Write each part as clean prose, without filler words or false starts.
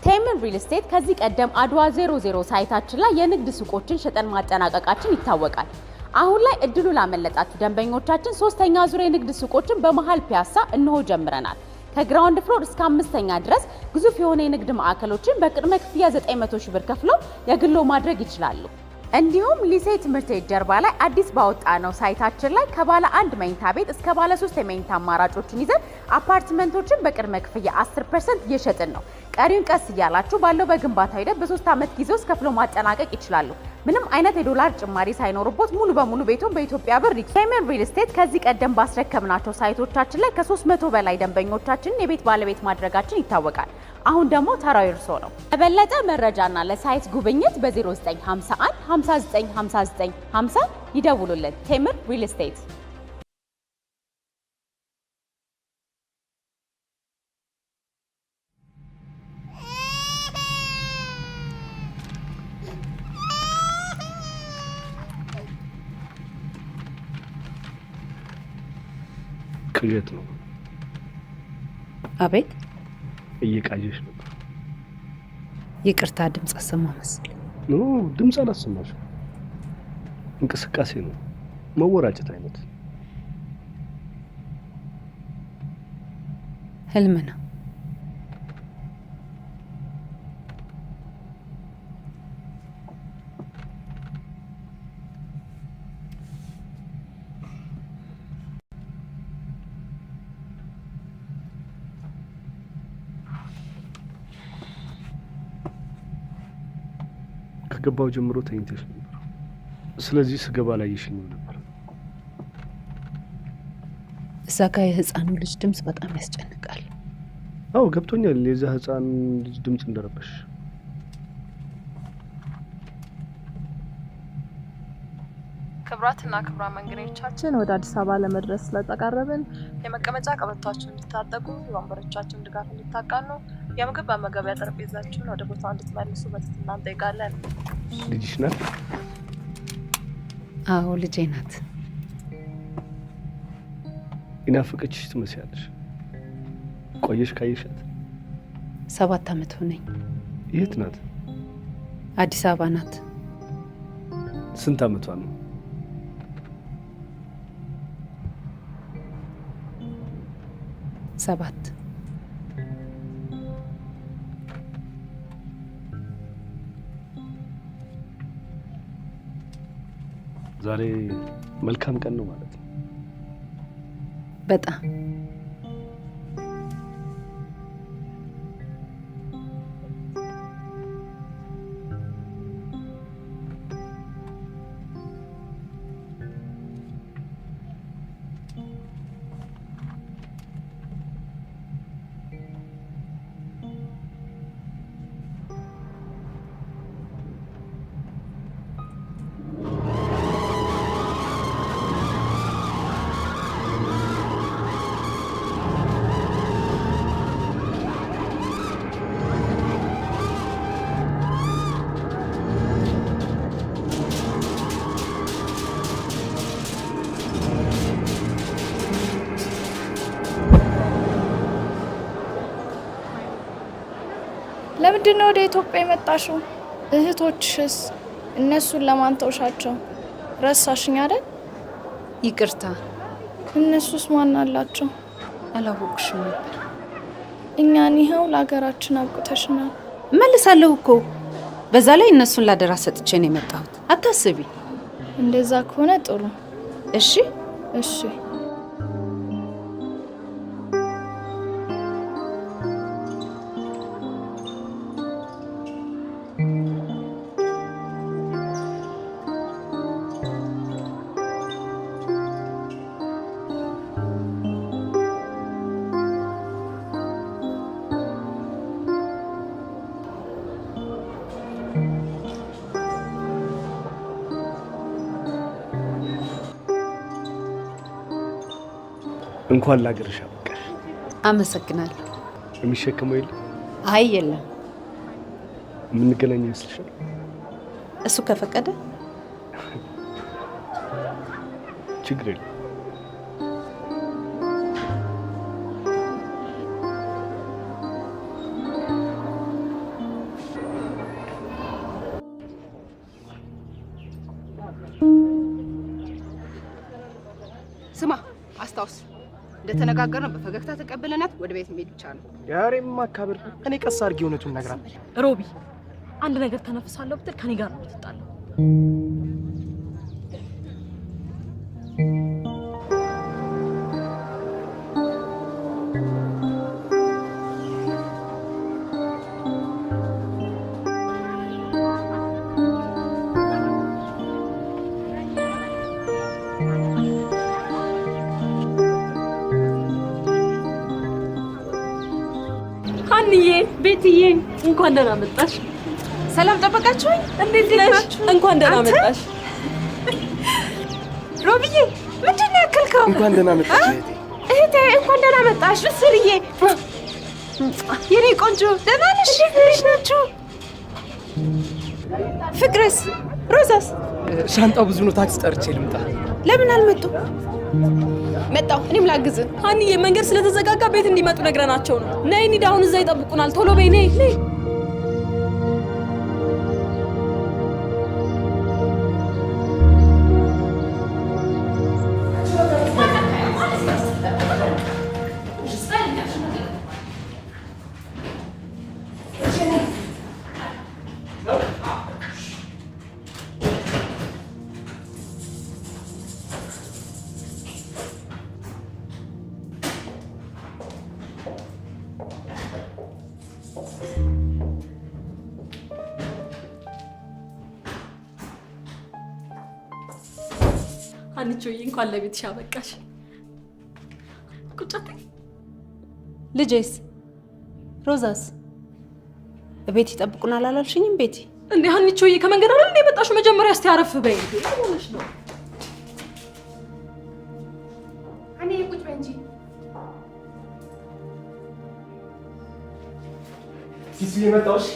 ቴምር ሪል ስቴት ከዚህ ቀደም አድዋ 00 ሳይታችን ላይ የንግድ ሱቆችን ሸጠን ማጠናቀቃችን ይታወቃል። አሁን ላይ እድሉ ላመለጣችሁ ደንበኞቻችን ሶስተኛ ዙር የንግድ ሱቆችን በመሃል ፒያሳ እንሆ ጀምረናል። ከግራውንድ ፍሎር እስከ 5ኛ ድረስ ግዙፍ የሆነ የንግድ ማዕከሎችን በቅድመ ክፍያ 900 ሺህ ብር ከፍለው የግሎ ማድረግ ይችላሉ። እንዲሁም ሊሴ ትምህርት ቤት ጀርባ ላይ አዲስ ባወጣነው ሳይታችን ላይ ከባለ 1 መኝታ ቤት እስከ ባለ 3 የመኝታ አማራጮችን ይዘን አፓርትመንቶችን በቅድመ ክፍያ 10% እየሸጥን ነው። ቀሪውን ቀስ እያላችሁ ባለው በግንባታ ሂደት በ3 ዓመት ጊዜ ውስጥ ከፍሎ ማጠናቀቅ ይችላሉ። ምንም አይነት የዶላር ጭማሪ ሳይኖርቦት ሙሉ በሙሉ ቤቱን በኢትዮጵያ ብር ቴምር ሪል ስቴት ከዚህ ቀደም ባስረከብናቸው ሳይቶቻችን ላይ ከ300 በላይ ደንበኞቻችንን የቤት ባለቤት ማድረጋችን ይታወቃል። አሁን ደግሞ ተራው እርሶ ነው። ለበለጠ መረጃና ለሳይት ጉብኝት በ0951 5959 50 ይደውሉልን። ቴምር ሪል ስቴት። ቅዠት ነው። አቤት። እየቃዠሽ ነበር። ይቅርታ ድምጽ አሰማ መስል። ኖ ድምጽ አላሰማሽም። እንቅስቃሴ ነው፣ መወራጨት አይነት። ህልም ነው። ከገባው ጀምሮ ተኝተሽ ነበር። ስለዚህ ስገባ ላይ ይሽኝ ነበር። እዛ ጋ የህፃኑ ልጅ ድምጽ በጣም ያስጨንቃል። አዎ ገብቶኛል፣ የዛ ህፃን ልጅ ድምጽ እንደረበሽ። ክብራትና ክብራ መንገዶቻችን ወደ አዲስ አበባ ለመድረስ ስለተቃረብን የመቀመጫ ቀበቷችሁን እንድታጠቁ፣ የወንበሮቻችሁን ድጋፍ እንድታቃኑ፣ የምግብ መመገቢያ ጠረጴዛችሁን ወደ ቦታው እንድትመልሱ በትህትና እንጠይቃለን። ልጅሽ ናት? አዎ ልጄ ናት። ይናፍቅችሽ ትመስያለሽ። ቆየሽ ካየሻት? 7 ዓመት ሆነኝ። የት ናት? አዲስ አበባ ናት። ስንት ዓመቷ ነው? 7 ዛሬ መልካም ቀን ነው ማለት ነው። በጣም ለምንድን ነው ወደ ኢትዮጵያ የመጣሽው? እህቶችሽስ? እነሱን ለማን ተውሻቸው? ረሳሽኝ አይደል? ይቅርታ። እነሱስ ማን አላቸው? አላወቅሽም ነበር። እኛን ይኸው ለሀገራችን አብቅተሽናል። እመልሳለሁ እኮ። በዛ ላይ እነሱን ላደራ ሰጥቼ ነው የመጣሁት። አታስቢ። እንደዛ ከሆነ ጥሩ። እሺ እሺ። እንኳን ላገርሽ አበቃሽ። አመሰግናለሁ። የሚሸከመው የለም? አይ የለም። የምንገናኝ ይመስልሻል? እሱ ከፈቀደ ችግር የለም። እንደተነጋገርነው በፈገግታ ተቀበለናት ወደ ቤት መሄድ ብቻ ነው። ያሬም ማካበር እኔ ቀስ አድርጌ እውነቱን ነግራለሁ። ሮቢ አንድ ነገር ተነፍሳለሁ ብትል ከኔ ጋር ነው የምትጣለው። ሀንዬ ቤትዬ እንኳን ደህና መጣሽ። ሰላም ጠበቃችሁኝ? እንዴት ነሽ? እንኳን ደህና መጣሽ። ሮቢዬ ምንድን ነው ያከልከው? እንኳን ደህና መጣሽ እህቴ። እንኳን ደህና መጣሽ ምስርዬ። የኔ ቆንጆ ደህና ነሽ? እንዴት ናችሁ? ፍቅርስ? ሮዛስ? ሻንጣው ብዙ ነው። ታክሲ ጠርቼ ልምጣ። ለምን አልመጡ? መጣሁ። እኔም ላግዝ። ሀንዬ መንገድ ስለተዘጋጋ ቤት እንዲመጡ ነግረናቸው ነው። ነይ እንሂድ፣ አሁን እዛ ይጠብቁናል። ቶሎ በይ። ነይ ነይ። አንቺዬ እንኳን ለቤትሽ አበቃሽ። ቁጭ አትይ። ልጄስ? ሮዛስ? ቤት ይጠብቁናል አላልሽኝም? ቤቲ እንዴ አንቺዬ ከመንገድ አይደል እንደ መጣሽው? መጀመሪያ እስቲ አረፍ በይ። ሆነሽ ነው እኔ ቁጭ በይ እንጂ። ሲሲ የመጣውሽ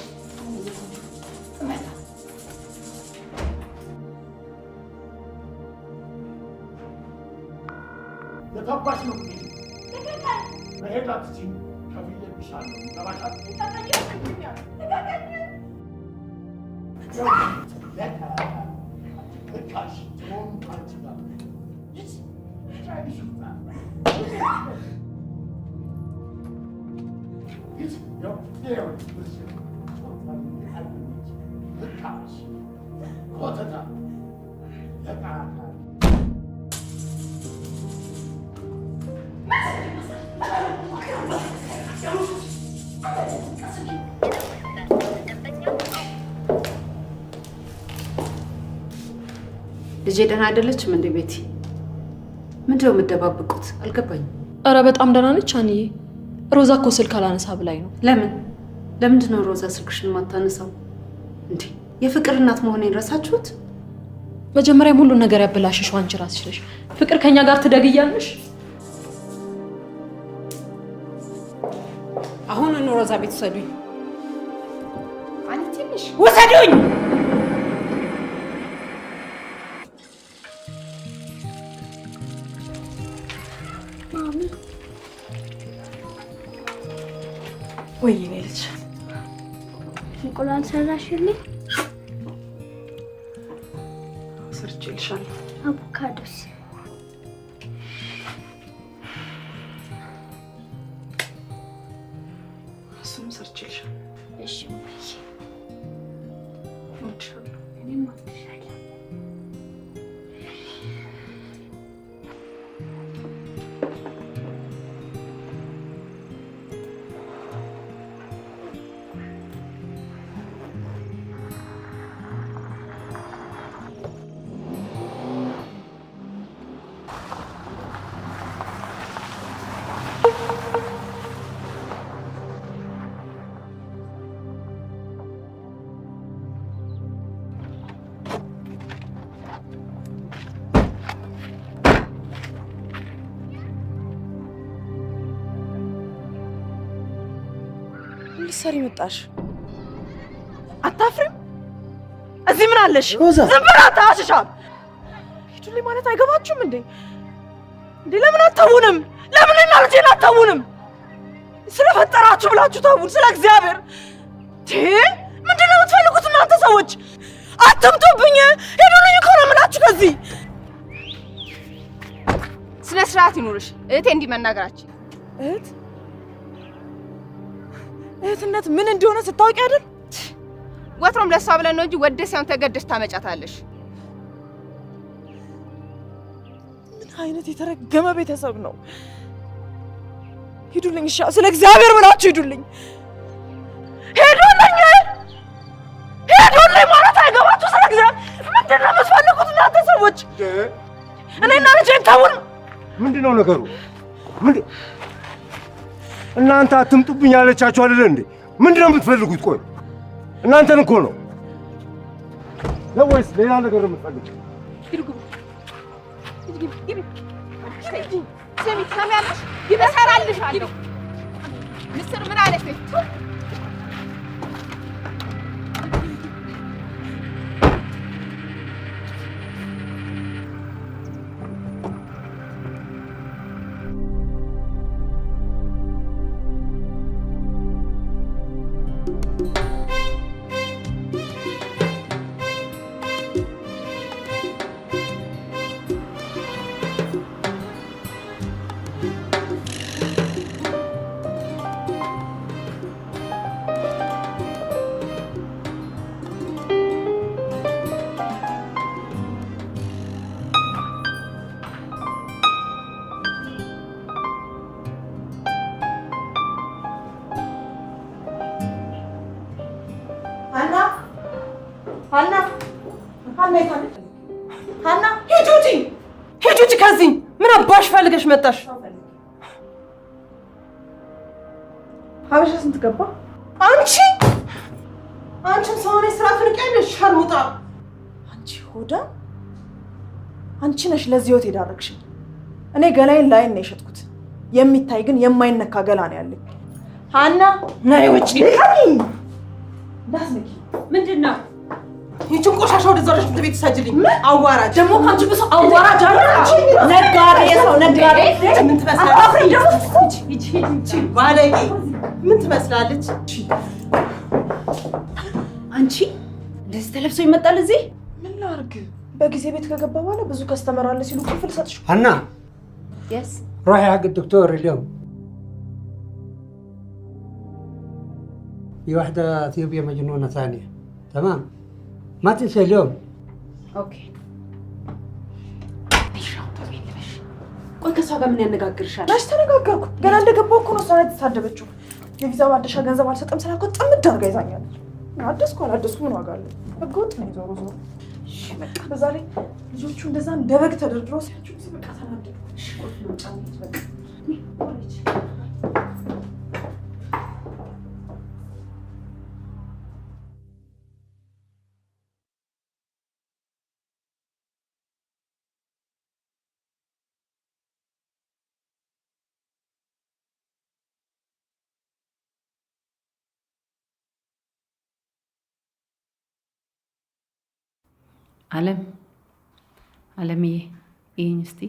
ለታባሽ ነው መሄድ አትችይም። ከፍዬብሻለሁ። ተባሻል ልካሽ ሆን አንቺ ጋር ልጄ ደህና አይደለችም እንዴ? ቤቲ ምንድነው የምትደባብቁት? አልገባኝም። ኧረ በጣም ደህና ነች አንዬ። ሮዛ እኮ ስልክ አላነሳ ብላኝ ነው። ለምንድን ነው ሮዛ ስልክሽን ማታነሳው እንዴ? የፍቅር እናት መሆኔን ረሳችሁት? መጀመሪያም ሁሉን ነገር ያበላሽሽው አንቺ ራስሽ ነሽ። ፍቅር ከኛ ጋር ትደግያለሽ። አሁን ሮዛ ቤት ውሰዱኝ። አንቺ ትንሽ ውሰዱኝ። ወይኔ ልጅ እንቁላል ሰራሽልኝ? ሰርቼልሻለሁ። አቮካዶስ? እሱም ሰርቼልሻለሁ። እሺ እወድሻለሁ። እኔም እወድሻለሁ። ልትሰሪ መጣሽ? አታፍሪም? እዚህ ምን አለሽ? ሮዛ ዝም ብላ ታሽሻል። ሂዱልኝ ማለት አይገባችሁም እንዴ? ለምን አታውንም? ለምን እና ልጄን አታውንም? ስለፈጠራችሁ ብላችሁ ተውን። ስለ እግዚአብሔር ምንድን ነው የምትፈልጉት እናንተ ሰዎች? አትምጡብኝ። ሂዱልኝ እኮ ነው የምላችሁ። ከዚህ ስነ ስርዓት ይኑርሽ እህቴ። እንዲህ መናገራችን እህትነት ምን እንደሆነ ስታውቂ አይደል? ወትሮም ለሷ ብለን ነው እንጂ ወደስ ያውን ተገደሽ ታመጫታለሽ። ምን አይነት የተረገመ ቤተሰብ ነው? ሂዱልኝ፣ እሺ፣ ስለ እግዚአብሔር ብላችሁ ሂዱልኝ። ሂዱልኝ ማለት አይገባችሁ። ስለ እግዚአብሔር ምንድን ነው የምትፈልጉት እናንተ ሰዎች? እኔና ልጄን ተውን። ምንድን ነው ነገሩ? እናንተ አትምጡብኝ ያለቻችሁ አይደል እንዴ? ምንድን ነው የምትፈልጉት? ቆይ እናንተን እኮ ነው ወይስ ሌላ ነገር ነው የምትፈልጉት? ስሚ ትሰሚያለሽ? ይበሰራልሻለሁ። ምስር ምን አለሽ? ሀና ሂጂ ከዚህ። ምን አባሽ ፈልገሽ መጣሽ? ሀበሻ ስንት ገባ? አንቺን ሰው ነሽ ስራ ትንቂያለሽ። ሸርሙጣ አንቺ ሆዳ፣ አንቺ ነሽ ለዚህ ህይወት የዳረግሽኝ። እኔ ገላዬን ላይን ነው የሸጥኩት። የሚታይ ግን የማይነካ ገላ ነው ያለኝ። ሀና ነይ ውጪ። እንዳትነኪ። ምንድን ነው ይቺን ቆሻሻ ወደዛ ወደ ሽንት ቤት ሰጅልኝ። አዋራጅ ደግሞ ካንቺ ብሶ አዋራጅ አለ። ነጋዴ የሰው ነጋዴ ምን ትመስላለች? ይቺ ባለጌ ምን ትመስላለች? አንቺ እንደዚህ ተለብሶ ይመጣል እዚህ? ምን ላድርግ? በጊዜ ቤት ከገባ በኋላ ብዙ ከስተመር አለ ሲሉ ክፍል ሰጥሽ። ሀና يس روحي حق الدكتور اليوم. في واحدة اثيوبية مجنونة ثانية، تمام؟ ما تنسى اليوم. اوكي. ቆይ ከሷ ጋር ምን ያነጋግርሻል? መች ተነጋገርኩ? ገና እንደገባሁ እኮ ነው እሷ የተሳደበችው። የቪዛ ማደሻ ገንዘብ አልሰጠም ስላልኳት ጥምድ አድርጋ ይዛኛለች። አደስኩ አላደስኩ ምን ዋጋ አለው? ህገወጥ ነው ዞሮ ዞሮ። እሺ በቃ በዛ ላይ ልጆቹ እንደዛ እንደ በግ ተደርድረው ሲያችሁ በቃ ተናደድኩ። እሺ ቆይ ነው ጫንት በቃ ወሬች አለምዬ ይሄን እስቲ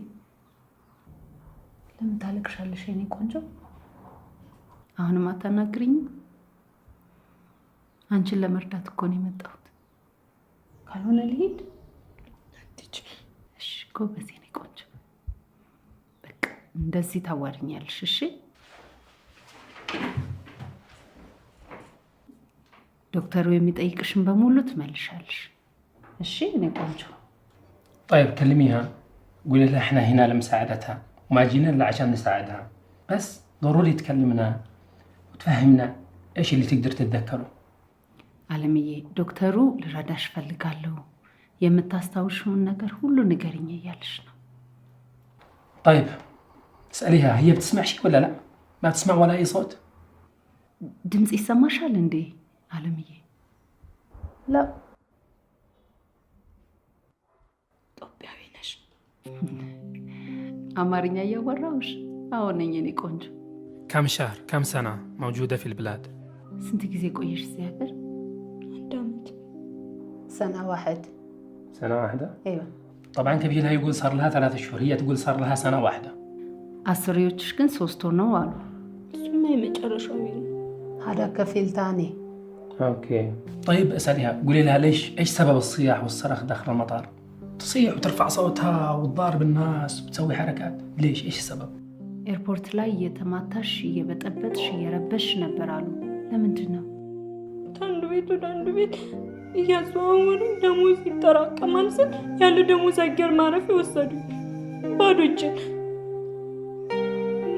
ለምን ታለቅሻለሽ የኔ ቆንጆ? አሁንም አታናግሪኝም? አንቺን ለመርዳት እኮ ነው የመጣሁት። ካልሆነ ልሂድ። እሺ ጎበዝ የኔ ቆንጆ፣ በቃ እንደዚህ ታዋሪኛለሽ። እሺ ዶክተሩ የሚጠይቅሽን በሙሉ ትመልሻለሽ። እሺ እኔ ቆንጆ። طيب كلميها قولي لها احنا هنا لمساعدتها وما جينا الا عشان نساعدها، بس ضروري تكلمنا وتفهمنا ايش اللي تقدر تتذكره. አለምዬ ዶክተሩ ልረዳሽ ፈልጋለሁ፣ የምታስታውሽውን ነገር ሁሉ ንገሪኝ እያለሽ ነው። طيب اسأليها هي بتسمع شيء ولا لا؟ ما تسمع ولا اي صوت؟ ድምጽ ይሰማሻል እንዴ አለምዬ? لا ኢትዮጵያዊ ነሽ? አማርኛ እያወራሁሽ? አዎ ነኝ የኔ ቆንጆ። كم شهر كم سنة موجودة في البلاد؟ ስንት ጊዜ ቆየሽ እዚህ ሀገር? 1 ዓመት። سنة واحد. سنة واحدة؟ ايوه. طبعا كبيرها يقول صار لها 3 شهور، هي تقول صار لها سنة واحدة. አስሪዎችሽ ግን 3 ወር ነው አሉ። እሱማ የመጨረሻው ነው። هذا كفيل ثاني. اوكي طيب اسأليها قولي لها ليش ايش سبب الصياح والصرخ داخل المطار؟ تصيح وترفع صوتها وتضارب الناس وتسوي حركات؟ ليش؟ ايش السبب؟ ኤርፖርት ላይ እየተማታሽ እየበጠበጥሽ እየረበሽ ነበር አሉ። ለምንድን ነው? ከአንዱ ቤት ወደ አንዱ ቤት እያዘዋወሩ ደሞዝ ይጠራቀማል ስል ያለ ደሞዝ አየር ማረፊያ ወሰዱኝ ባዶ እጄን።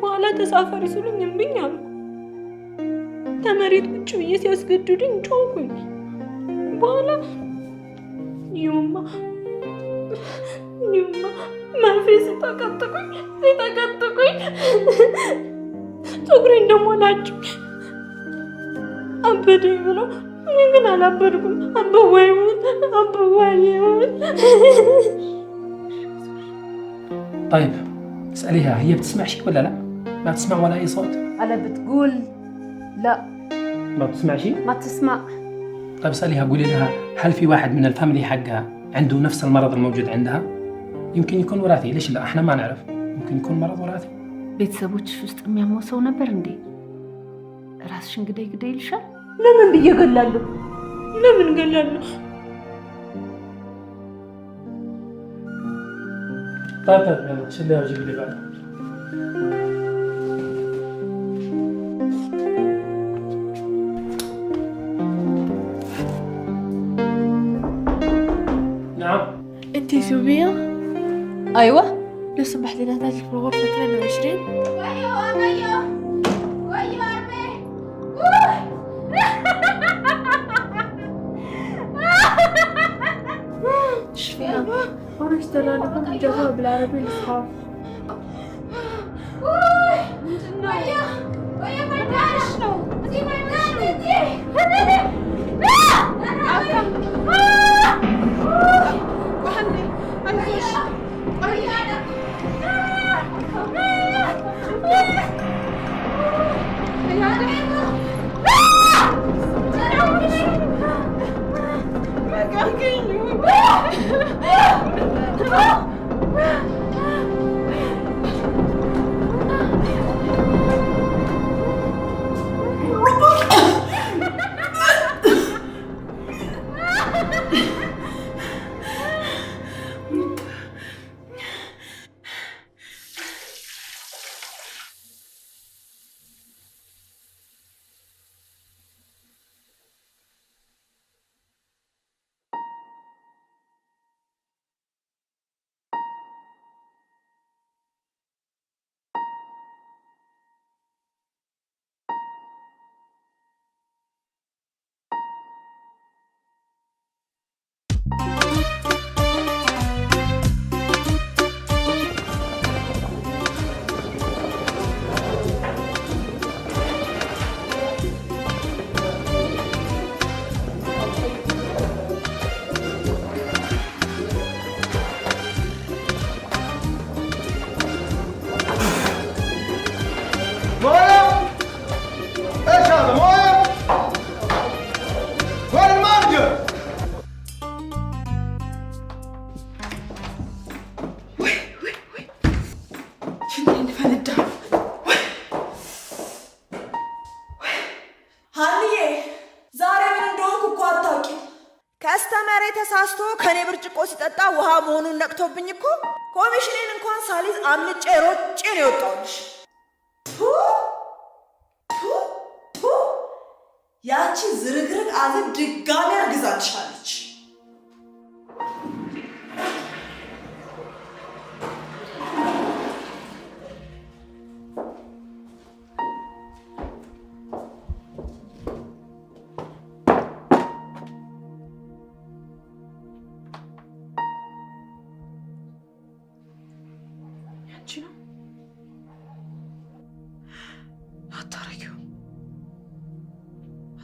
በኋላ ተሳፈሪ ሲሉኝ እምቢኝ አልኩ። ከመሬት ቁጭ ብዬ ሲያስገድዱኝ ጮኩኝ። በኋላ ይሁማ መርፌ ሲጠቀጥቁኝ ፀጉሬን ደግሞ ላጩኝ። አበደኝ ብለው እኔ ግን አላበድኩም። አበዋይሙት طيب اسأليها هي بتسمع شيء ولا لا؟ ما تسمع ولا أي صوت؟ أنا بتقول لا ما بتسمع شيء؟ ما تسمع. طيب اسأليها قولي لها هل في واحد من الفاميلي حقها عنده نفس المرض الموجود عندها؟ يمكن يكون وراثي، ليش لا؟ احنا ما نعرف، يمكن يكون مرض وراثي. ቤተሰቦችሽ ውስጥ የሚያመው ሰው ነበር እንዴ? ራስሽን ግደይ ይልሻል? ለምን ብዬ ገላለሁ? ለምን ገላለሁ? طيب يلا شيليها وجيبي لي بعد. نعم انتي سوبيا؟ ايوه. لو سمحت لي نحتاجك في الغرفة 22. ايش فيها؟ انا اشترى لكم الجواب بالعربي الاصحاب. ከስተመሬ ተሳስቶ ከኔ ብርጭቆ ሲጠጣ ውሃ መሆኑን ነቅቶብኝ እኮ ኮሚሽኔን እንኳን ሳሊዝ አምልጬ ሮጬ ነው የወጣሁልሽ። ያቺ ዝርግርግ አዘብ ድጋሚ አርግዛልሻለች።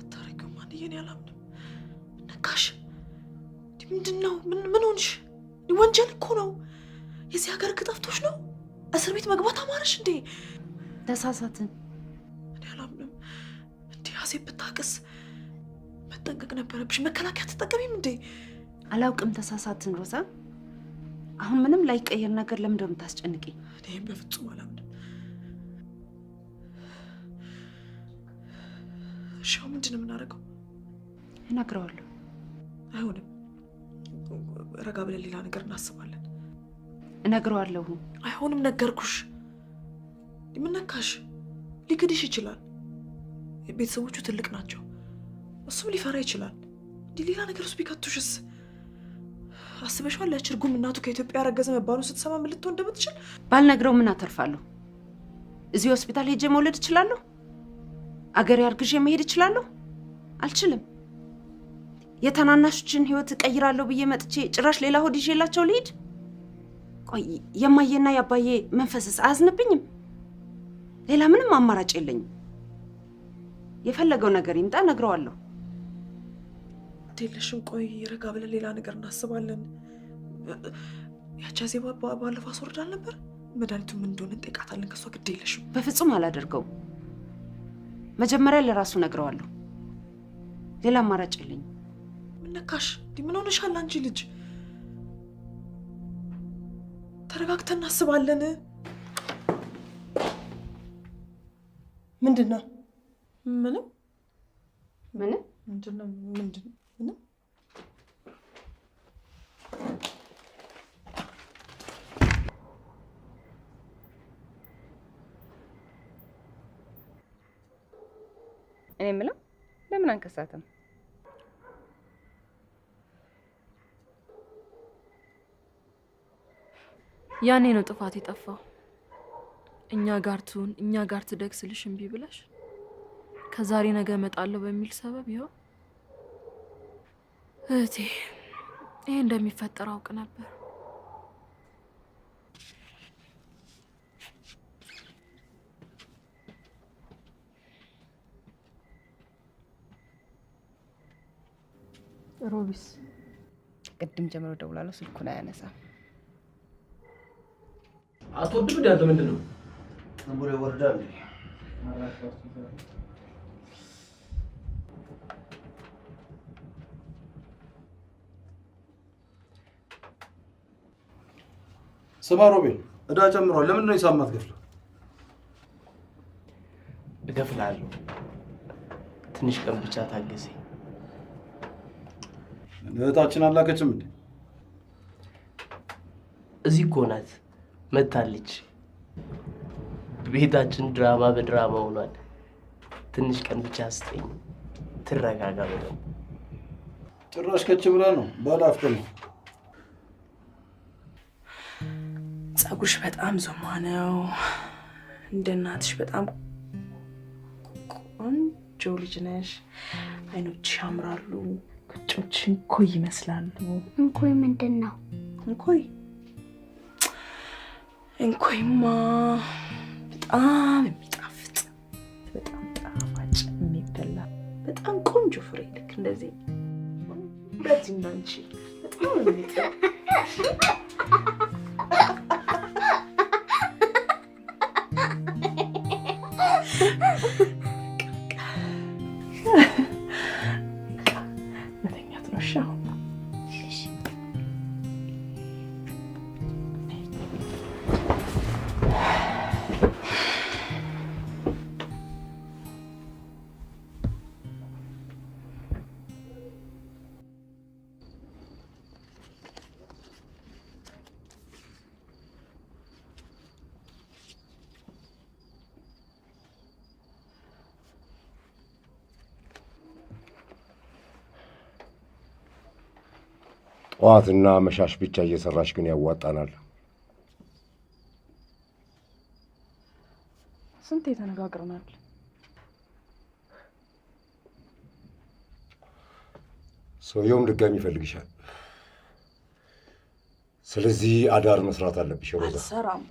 አታረጊውም ማንዬን ያላምንም። ነካሽ? ምንድን ነው? ምን ሆንሽ? ወንጀል እኮ ነው። የዚህ ሀገር ሕግ ጠፍቶሽ ነው? እስር ቤት መግባት አማረሽ እንዴ? ተሳሳትን። እኔ አላምንም። እንዲህ አሴብ ብታቅስ መጠንቀቅ ነበረብሽ። መከላከያ ትጠቀሚም እንዴ? አላውቅም። ተሳሳትን ሮዛ። አሁን ምንም ላይቀየር ነገር ለምን እንደው የምታስጨንቂኝ? እኔም በፍጹም አላምንም። እሺ ምንድን ነው የምናደርገው? እነግረዋለሁ። አይሆንም። ረጋ ብለን ሌላ ነገር እናስባለን። እነግረዋለሁ። አይሆንም፣ ነገርኩሽ። ምን ነካሽ? ሊክድሽ ይችላል። ቤተሰቦቹ ትልቅ ናቸው። እሱም ሊፈራ ይችላል። ሌላ ነገር ውስጥ ቢከቱሽስ? አስበሽዋል? ያች እርጉም እናቱ ከኢትዮጵያ ያረገዘ መባሉን ስትሰማ ምን ልትሆን እንደምትችል? ባልነግረው ምን አተርፋለሁ? እዚህ ሆስፒታል ሄጄ መውለድ እችላለሁ? አገሬ አርግዤ መሄድ እችላለሁ? አልችልም። የታናናሾችን ህይወት እቀይራለሁ ብዬ መጥቼ ጭራሽ ሌላ ሆድ ይዤላቸው ልሂድ? ቆይ የማየና የአባዬ መንፈስስ አያዝንብኝም? ሌላ ምንም አማራጭ የለኝም። የፈለገው ነገር ይምጣ፣ እነግረዋለሁ። የለሽም። ቆይ ረጋ ብለን ሌላ ነገር እናስባለን። ያቻ ዜባ ባለፈው አስወርዳል ነበር። መድኃኒቱ ምን እንደሆነ እንጠይቃታለን። ከሷ ግድ የለሽም። በፍጹም አላደርገውም። መጀመሪያ ለራሱ እነግረዋለሁ። ሌላ አማራጭ የለኝም። ምን ነካሽ? ምን ሆነሻል አንቺ ልጅ? ተረጋግተን እናስባለን። ምንድን ነው? ምንም ምንም ምንድነው? ምንድነው? ምንም እኔ የምለው ለምን አንከሳትም? ያኔ ነው ጥፋት የጠፋው። እኛ ጋር ትሁን እኛ ጋር ትደግ ስልሽ እምቢ ብለሽ ከዛሬ ነገ እመጣለሁ በሚል ሰበብ ይኸው። እህቴ ይሄ እንደሚፈጠር አውቅ ነበር። ሮቢስ ቅድም ጀምሮ ደውላለሁ፣ ስልኩን አያነሳም። አትወድም እንዴ? አንተ ምንድን ነው ብሎ ይወርዳል። ስማ ሮቤል፣ እዳ ጨምሯል። ለምንድን ነው ሂሳብ የማትከፍለው? እከፍላለሁ። ትንሽ ቀን ብቻ ታገሰኝ። እህታችን አላከችም እንዴ? እዚህ እኮ ናት፣ መታለች። ቤታችን ድራማ በድራማ ሆኗል። ትንሽ ቀን ብቻ ስጠኝ፣ ትረጋጋ በደንብ። ጭራሽ ከች ብላ ነው ባላፍተ ነው። ጸጉርሽ በጣም ዞማ ነው። እንደ እናትሽ በጣም ቆንጆ ልጅ ነሽ። አይኖችሽ ያምራሉ። ጉንጮችሽ እንኮይ ይመስላሉ። እንኮይ ምንድን ነው? እንኮይ እንኮይማ በጣም የሚጣፍጥ በጣም ጣፋጭ የሚበላ በጣም ቆንጆ ፍሬ፣ ልክ እንደዚህ እንደዚህ ነው እንጂ በጣም የሚጣፍጥ መተኛት ነው። እሺ አሁን ጠዋትና መሻሽ ብቻ እየሰራሽ ግን ያዋጣናል። ስንት ተነጋግረናል። ሰውየውም ድጋሚ ይፈልግሻል። ስለዚህ አዳር መስራት አለብሽ ሮዛ። አልሰራም።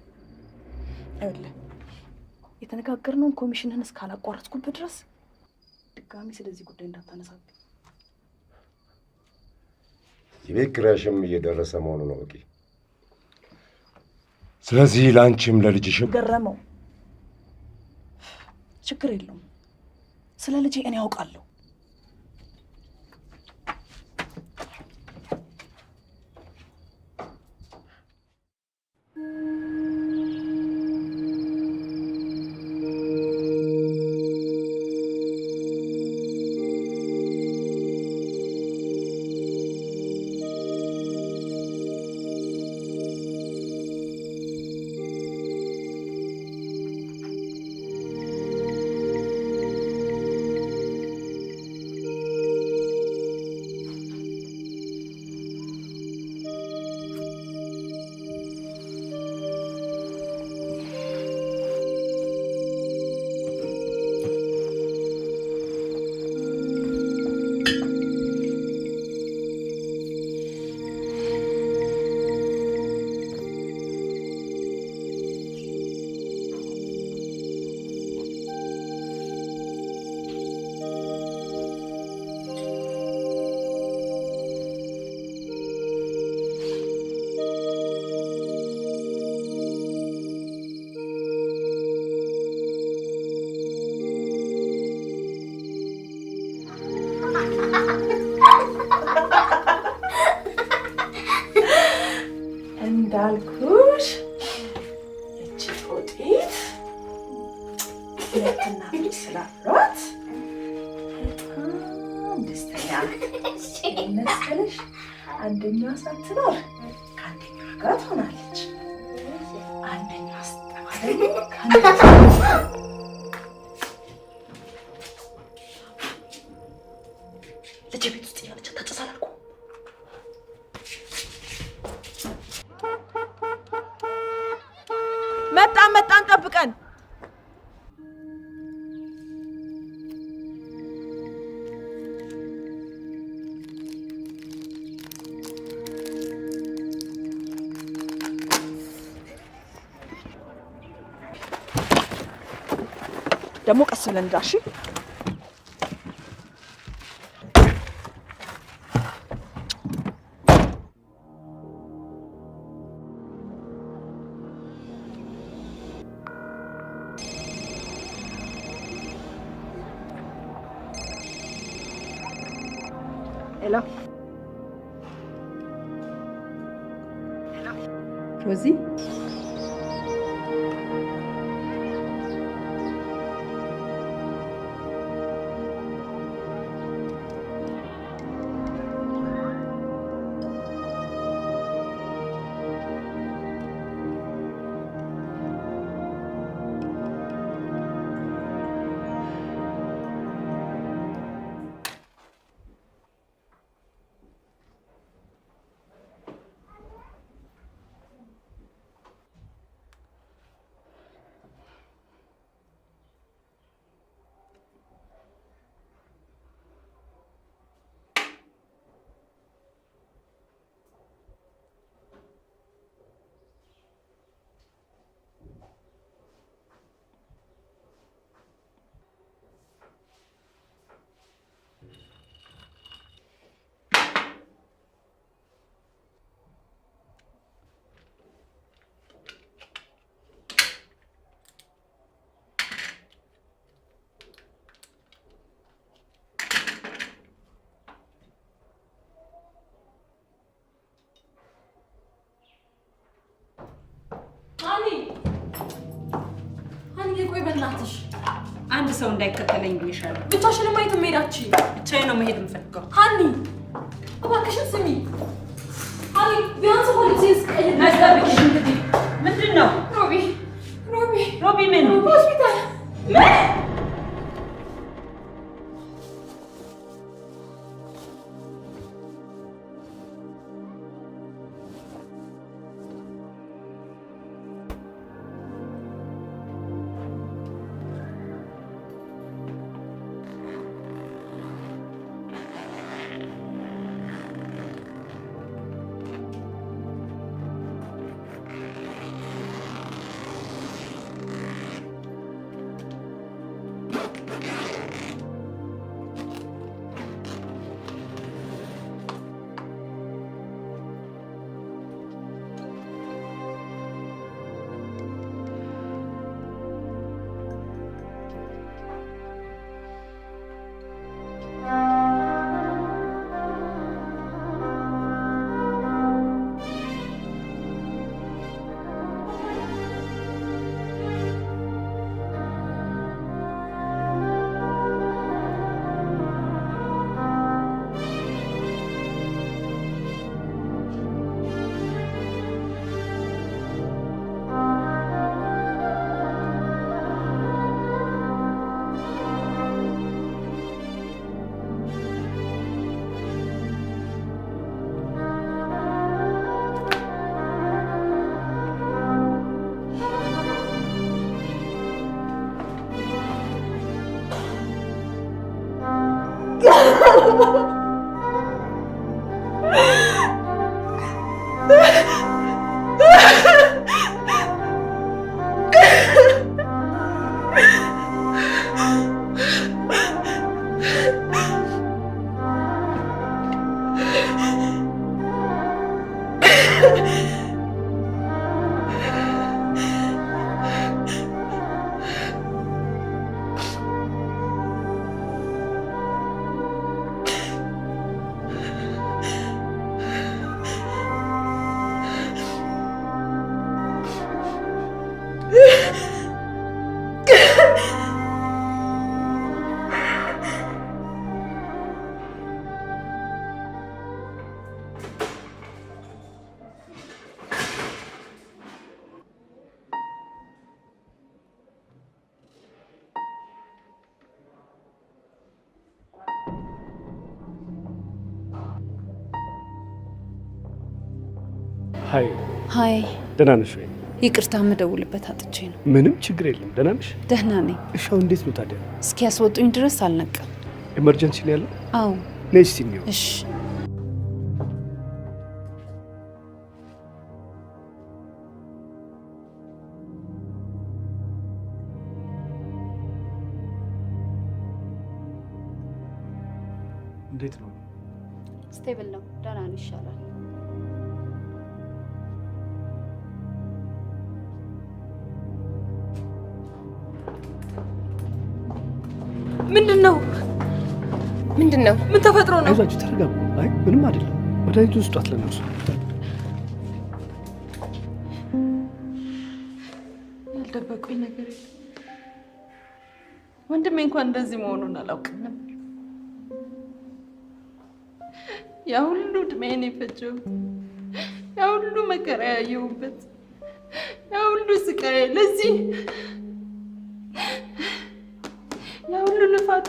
አይደለም የተነጋገርነውን ኮሚሽንን እስካላቋረጥኩበት ድረስ ድጋሚ ስለዚህ ጉዳይ እንዳታነሳብኝ። የቤት ኪራይሽም እየደረሰ መሆኑ ነው በቂ። ስለዚህ ለአንቺም ለልጅሽም ገረመው ችግር የለውም። ስለ ልጄ እኔ ያውቃለሁ። እናቶች ስላሏት በጣም ደስተኛ መሰለሽ። አንደኛዋ ሳትኖር ከአንደኛዋ ጋር ትሆናለች። አንደኛዋ ስትጠፋ ደግሞ ልጄ ቤት ውስጥ እያለች ታጨሳል አልኩ። መጣን ጠብቀን። ደግሞ ቀስ ብለን እንዳሽ ሄሎ ሮዚ ቆይ በእናትሽ አንድ ሰው እንዳይከተለኝ ብዬሻለሁ። ብቻሽን ማየት መሄዳች ብቻዬን ነው መሄድ የምፈልገው። ሀኒ እባክሽን ስሚ። ሀኒ ቢያንስ ፖሊስ ቀይ ነግረብሽ እንግዲህ ምንድን ነው? ሮቢ ምን ሆስፒታል ምን ሃይ ሃይ። ደህና ነሽ ወይ? ይቅርታ የምደውልበት አጥቼ ነው። ምንም ችግር የለም። ደህና ነሽ? ደህና ነኝ። እሺ አሁን እንዴት ነው ታዲያ? እስኪያስወጡኝ ድረስ አልነቃም። ኤመርጀንሲ ነው ያለው? አዎ። ነይ እስቲ እንየው። እሺ። እንዴት ነው? ስቴብል ነው። ደህና ነው። ይሻላል። ምንድን ነው? ምንድን ነው? ምን ተፈጥሮ ነው? አይዟችሁ ተረጋጉ። አይ ምንም አይደለም። መድኃኒቱን ስጧት ለነርሱ። ያልደበቁኝ ነገር የለም። ወንድሜ እንኳን እንደዚህ መሆኑን አላውቅም ነበር። ያ ሁሉ እድሜን የፈጀሁት፣ ያ ሁሉ መከራ ያየሁበት፣ ያ ሁሉ ስቃይ፣ ለዚህ ያ ሁሉ ልፋቴ።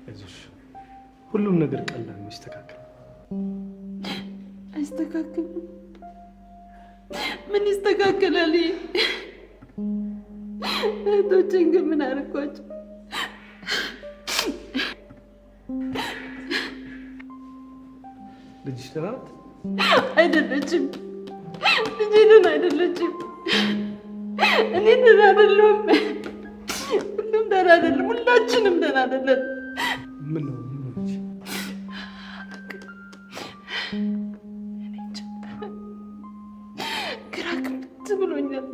አይዞሽ፣ ሁሉም ነገር ቀላል ነው፣ ይስተካከል። አይስተካከልም። ምን ይስተካከላል? እህቶቼን ግን ምን አደረኳቸው? ልጅሽ ደህና ናት? አይደለችም። ልጄ ደህና አይደለችም። እኔ ደህና አይደለሁም። ሁሉም ደህና አይደለም። ሁላችንም ደህና አይደለም። ምን ነው? ግራ ግብት ብሎኛል።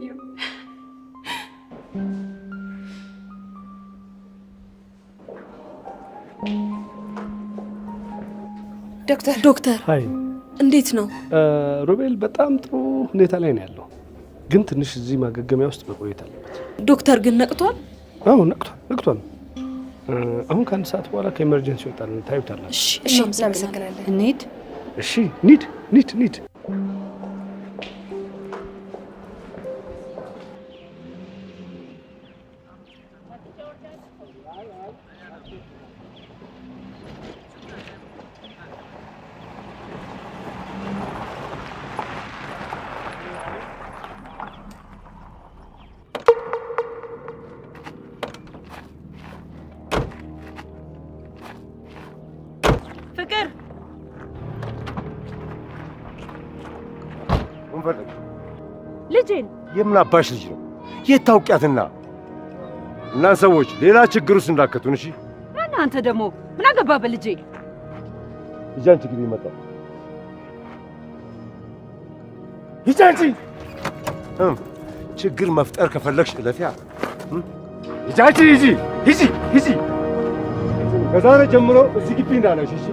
ዶክተር ሃይ፣ እንዴት ነው? ሮቤል በጣም ጥሩ ሁኔታ ላይ ነው ያለው፣ ግን ትንሽ እዚህ ማገገሚያ ውስጥ መቆየት አለበት። ዶክተር ግን ነቅቷል? አዎ ነቅቷል። አሁን ከአንድ ሰዓት በኋላ ከኤመርጀንሲ ይወጣል፣ ታዩታላችሁ። እሺ፣ እናመሰግናለን። እንሂድ። እሺ፣ ኒድ። ፍቅር ምን ፈለግ? ልጄን የምን አባሽ ልጅ ነው? የት ታውቂያትና? እና ሰዎች ሌላ ችግር ውስጥ እንዳከቱን። እሺ ማን አንተ ደግሞ ምን አገባ በልጄ? ሂጂ አንቺ ግቢ። መጣሁ። ሂጂ አንቺ። ችግር መፍጠር ከፈለግሽ እለፊያ። ሂጂ አንቺ። ሂጂ። ከዛሬ ጀምሮ እዚህ ግቢ እንዳለሽ። እሺ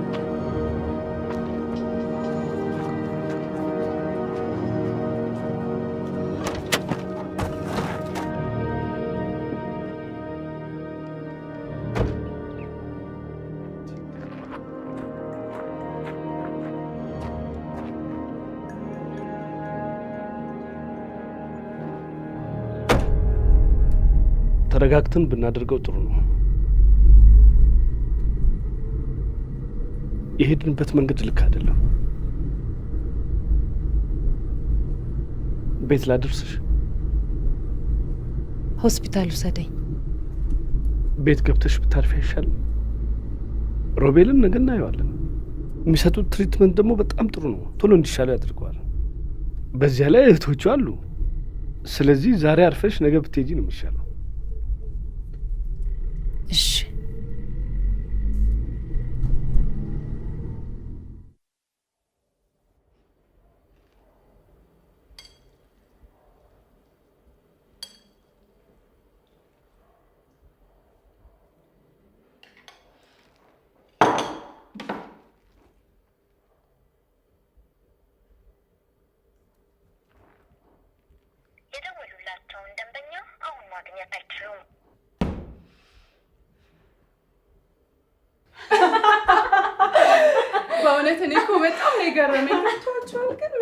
ተረጋግተን ብናደርገው ጥሩ ነው። የሄድንበት መንገድ ልክ አይደለም። ቤት ላድርስሽ? ሆስፒታል ውሰደኝ። ቤት ገብተሽ ብታርፊ አይሻልም? ሮቤልን ነገ እናየዋለን። የሚሰጡት ትሪትመንት ደግሞ በጣም ጥሩ ነው፣ ቶሎ እንዲሻለው ያደርገዋል። በዚያ ላይ እህቶቹ አሉ። ስለዚህ ዛሬ አርፈሽ ነገ ብትሄጂ ነው የሚሻለው። እሺ። የደወሉላቸውን ደንበኛ አሁን ማግኘት አይችሉም። በእውነት እኔ እኮ በጣም ነው የገረመኝ። ታውቃቸዋል ግን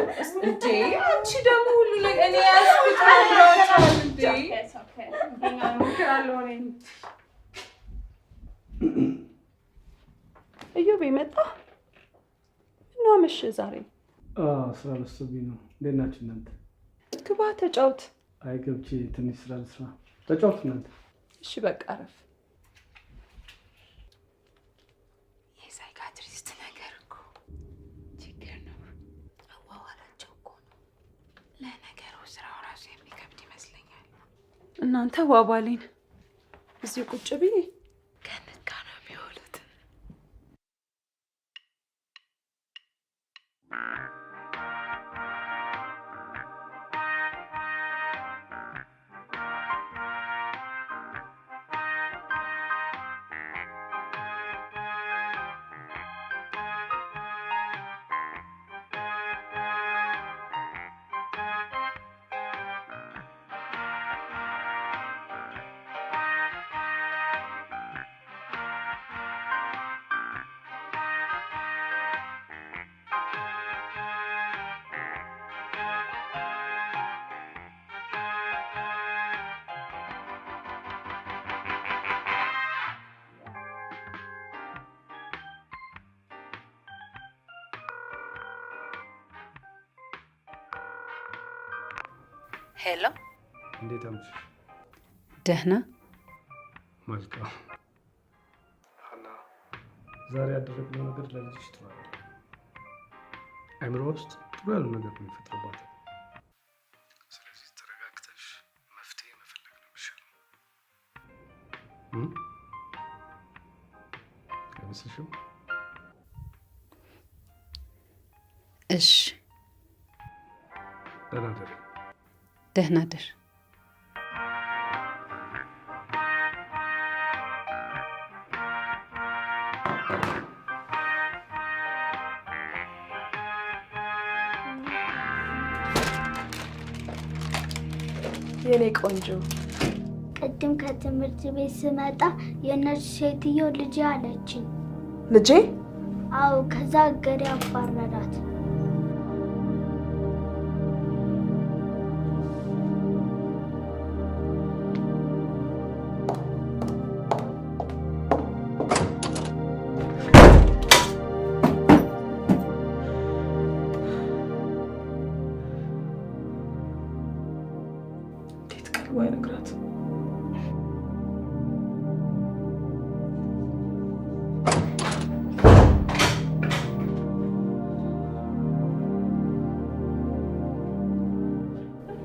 እንዴ አንቺ ደግሞ ሁሉ ነገር እኔ ያስብታለሁ እንዴ እዮቤ መጣ ምነው አመሸ ዛሬ? ስራ በዝቶብኝ ነው። እንዴት ናችሁ እናንተ? ግባ ተጫውት። አይ ገብቼ ትንሽ ስራ ልስራ። ተጫውት እናንተ። እሺ በቃ አረፍ። የሳይካትሪስት ነገር እኮ ችግር ነው። አዋዋላቸው እኮ ነው። ለነገሩ ስራው ራሱ የሚከብድ ይመስለኛል። እናንተ ዋባሌን እዚህ ቁጭ ብዬ ከነካ ነው የሚሆኑት። ሄሎ፣ እንዴት አመሸሽ? ደህና። መልካም። ሀና፣ ዛሬ ያደረግነው ነገር ለልጅሽ ጥሩ አይደለም። አእምሮ ውስጥ ጥሩ ያሉ ነገር ነው የሚፈጥርባት። ስለዚህ ተረጋግተሽ መፍትሄ መፈለግ ነው የሚሻለው። አይመስልሽም? እሺ፣ ደህና ደሪ። ደህና ደር። የኔ ቆንጆ፣ ቅድም ከትምህርት ቤት ስመጣ የነርሱ ሴትዮ ልጄ አለችኝ። ልጄ? አዎ። ከዛ እገሬ አባረራት። አይነግራት።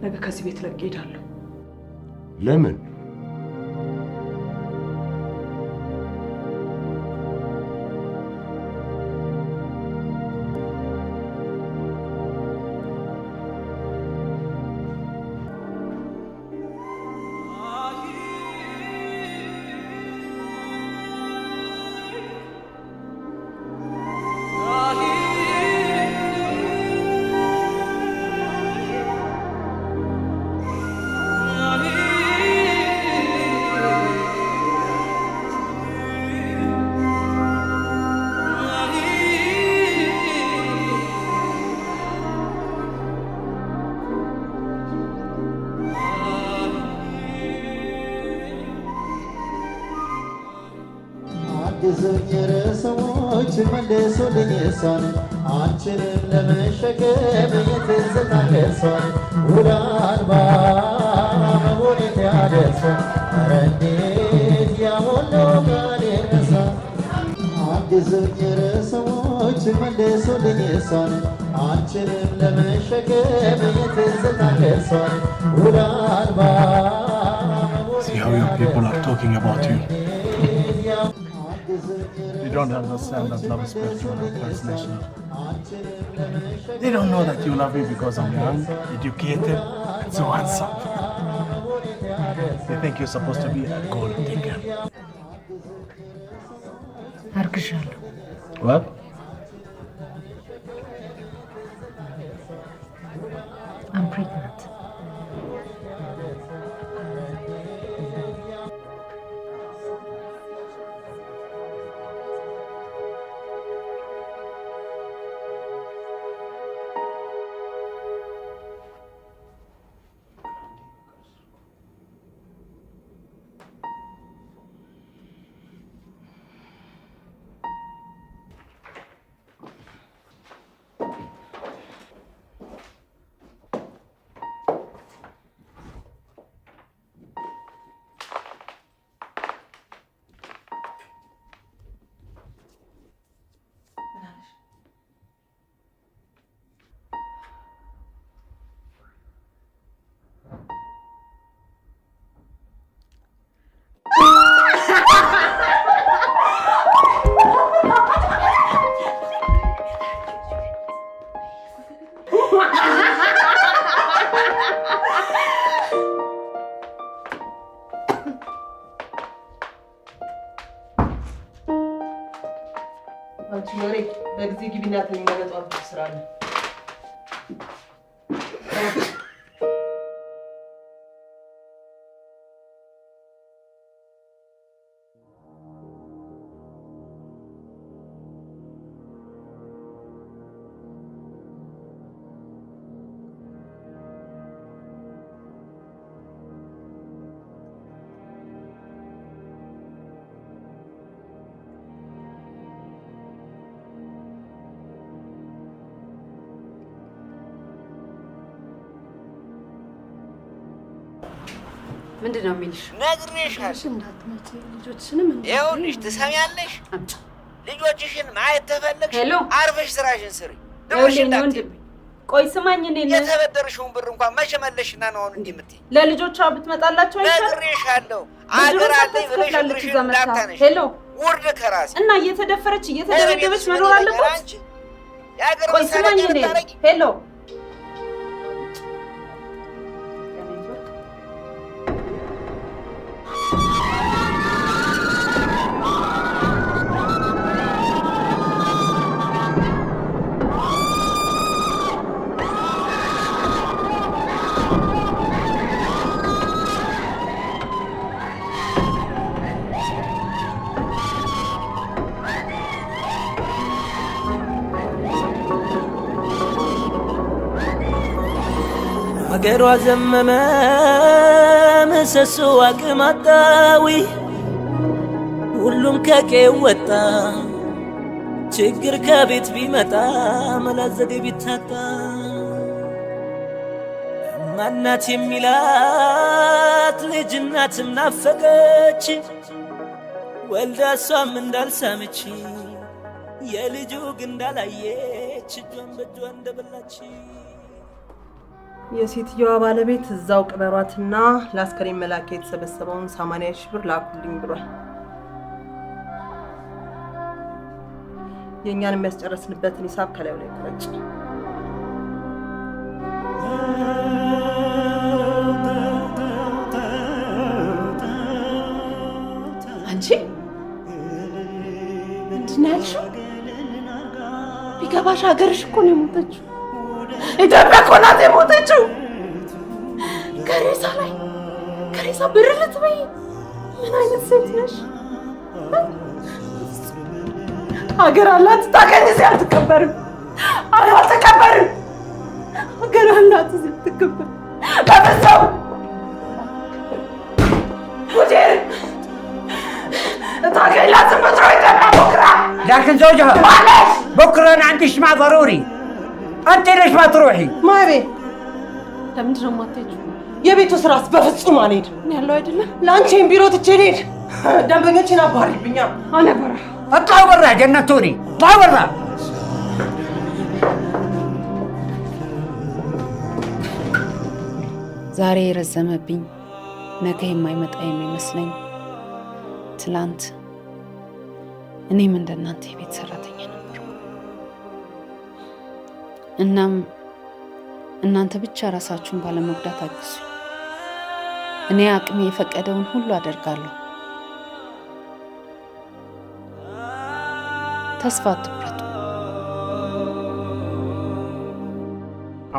ነገ ከዚህ ቤት ለቅ ሄዳለሁ። ለምን? የዘኘረ ሰዎች መልሶልኝ እሷን አንቺንም ለመሸከም የትዝታ ገሷን ውላ አልባ መሆኔት ያደርሷን ኧረ እንዴት ያሞሎ ጋር የረሳ የዘኘረ ሰዎች መልሶልኝ እሷን አንቺንም ለመሸከም የትዝታ ገሷን ውላ አልባ See how your people are talking about you. They don't understand that love is spiritual and translational. They don't know that you love me because I'm young, educated, and so handsome. They think you're supposed to be a gold digger. አርግሻለሁ። What? I'm pregnant. አንቺ መሬት በጊዜ ግቢና ተኝ ነገ ጠዋት ስራ አለ። ምንድን ነው የሚልሽ? ነግሬሻለሁ። እንዳትመጪ ልጆችንም ይኸውልሽ፣ ትሰሚያለሽ? ልጆችሽን ማየት ተፈለግሽ አርፈሽ ስራሽን ስሪ። ይኸውልሽ ወንድም፣ ቆይ ስማኝ። እኔ የተበደርሽውን ብር እንኳን መቼ መለስሽና ነው አሁን እንዲህ የምትይኝ? ለልጆቿ ብትመጣላቸው አይሻልም? ነግሬሻለሁ። አገር አለኝ ብለሽ ብርሽን እንዳታነሽ። ውርድ ከራሴ እና እየተደፈረች እየተደበደበች መኖር አለባት? ቆይ ስማኝ። እኔ ሄሎ አገሯ ዘመመ ምሰሶ አቅም አጣዊ ሁሉም ከቄው ወጣ ችግር ከቤት ቢመጣ መላዘዴ ቢታጣ ማናት የሚላት ልጅ እናትም ናፈቀች ወልዳ እሷም እንዳልሳመች የልጁ ግን እንዳላየች እጇን በእጇ እንደበላች የሴትዮዋ ባለቤት እዛው ቅበሯትና ለአስከሬን መላኪያ የተሰበሰበውን 80 ሺህ ብር ላኩልኝ ብሏል። የእኛን የሚያስጨርስንበትን ሂሳብ ከላዩ ላይ ቆረጭ። አንቺ ምንድን ነው ያልሽው? ቢገባሽ ሀገርሽ እኮ ነው የሞተችው። ኢትዮጵያ እኮ ናት የሞተችው። ከሬሳ ላይ ከሬሳ ብር ልትበይ? ምን አይነት ሴት ነሽ? ሀገር አላት ታገኝ እዚህ አትከበርም። አትከበርም። ሀገር አላት እዚህ አትከበርም። በፍጹም ሙዲር ታገኝ لازم بتروحي تبع بكره. لكن زوجها معلش بكره انا عندي اجتماع ضروري. انت ليش ما تروحي؟ ማሬ ለምንድን ነው የማትሄጂው? የቤቱ ስራስ በፍጹም አልሄድም። እኔ ያለው አይደለም ለአንቺን ቢሮ ትቼ ልሄድ? ደንበኞችን አባሪብኛል። አነበራ اطلعوا برا جنتوني. اطلعوا برا. ዛሬ የረዘመብኝ ነገ የማይመጣ የሚመስለኝ ትላንት እኔም እንደናንተ የቤት ሰራተኛ ነበር። እናም እናንተ ብቻ ራሳችሁን ባለመጉዳት አግዙ። እኔ አቅሜ የፈቀደውን ሁሉ አደርጋለሁ። ተስፋ አትቁረጡ።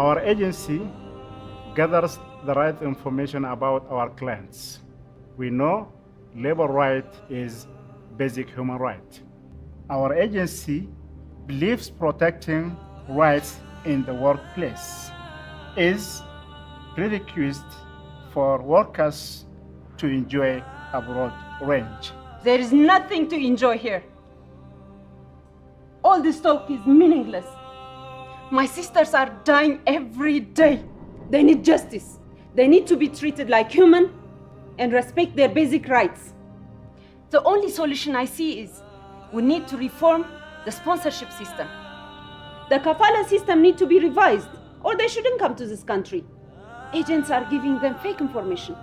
Our agency gathers the right information about our clients. We know labor right is basic human right. Our agency believes protecting rights in the workplace is prerequisite for workers to enjoy a broad range. There is nothing to enjoy here. All this talk is meaningless. My sisters are dying every day. They need justice. They need to be treated like human and respect their basic rights. The only solution I see is we need to reform the sponsorship system. The kafala system need to be revised or they shouldn't come to this country. Agents are giving them fake information.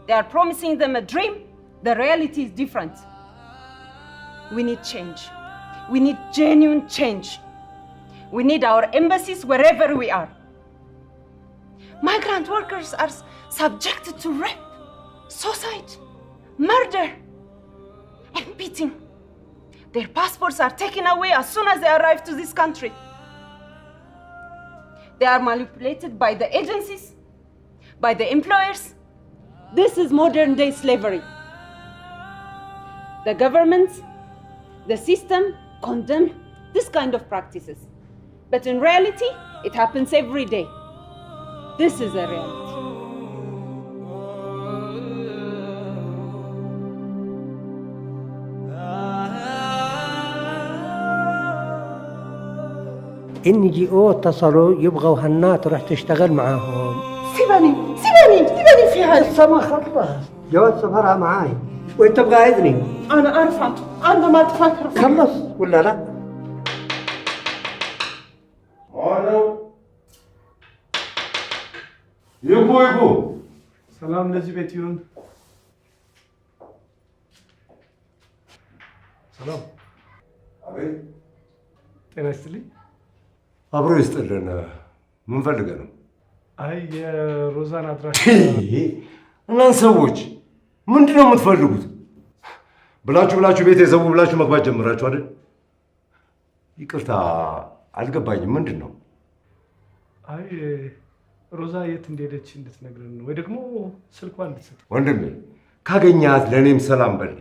They are promising them a dream. The reality is different. We need change. We need genuine change. We need our embassies wherever we are. Migrant workers are subjected to rape, suicide, murder, and beating. Their passports are taken away as soon as they arrive to this country. They are manipulated by the agencies, by the employers. This is modern-day slavery. The government, the system condemn this kind of practices. But in reality, it happens every day. This is a reality. NGO اتصلوا يبغوا هنا تروح تشتغل معاهم. سيبني في هذا. لسه ما خلص. جواز سفرها معاي. وانت تبغى اذني؟ انا اعرف عنده ما تفكر. خلص ولا لا؟ يبو ሰላም ለዚህ ቤት ይሁን። ሰላም። አቤት። ጤና ይስጥልኝ። አብሮ ይስጥልን። ምን ፈልገህ ነው? አይ የሮዛን አድራሻ። እናንተ ሰዎች ምንድን ነው የምትፈልጉት? ብላችሁ ቤት የዘቡ ብላችሁ መግባት ጀምራችሁ አይደል? ይቅርታ አልገባኝም። ምንድን ነው? አይ ሮዛ የት እንደሄደች እንድትነግረን ነው ወይ ደግሞ ስልኳን እንድትሰጥ። ወንድሜ ካገኛት ለእኔም ሰላም በል።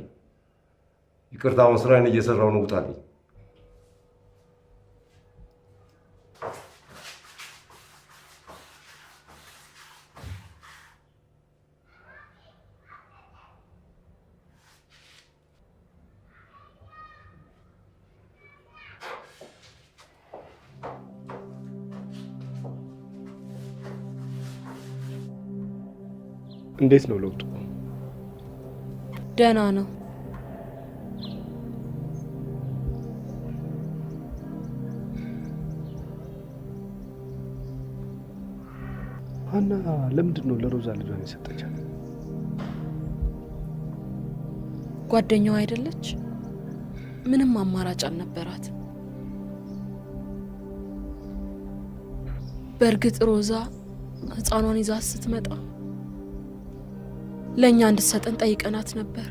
ይቅርታ አሁን ስራዬን እየሰራሁ ነው። ውጣልኝ። እንዴት ነው ለውጡ? ደህና ነው። ሀና ለምንድን ነው ለሮዛ ልጇን የሰጠቻት? ጓደኛዋ አይደለች? ምንም አማራጭ አልነበራት። በእርግጥ ሮዛ ህፃኗን ይዛ ስትመጣ ለእኛ እንድትሰጠን ጠይቀናት ነበር።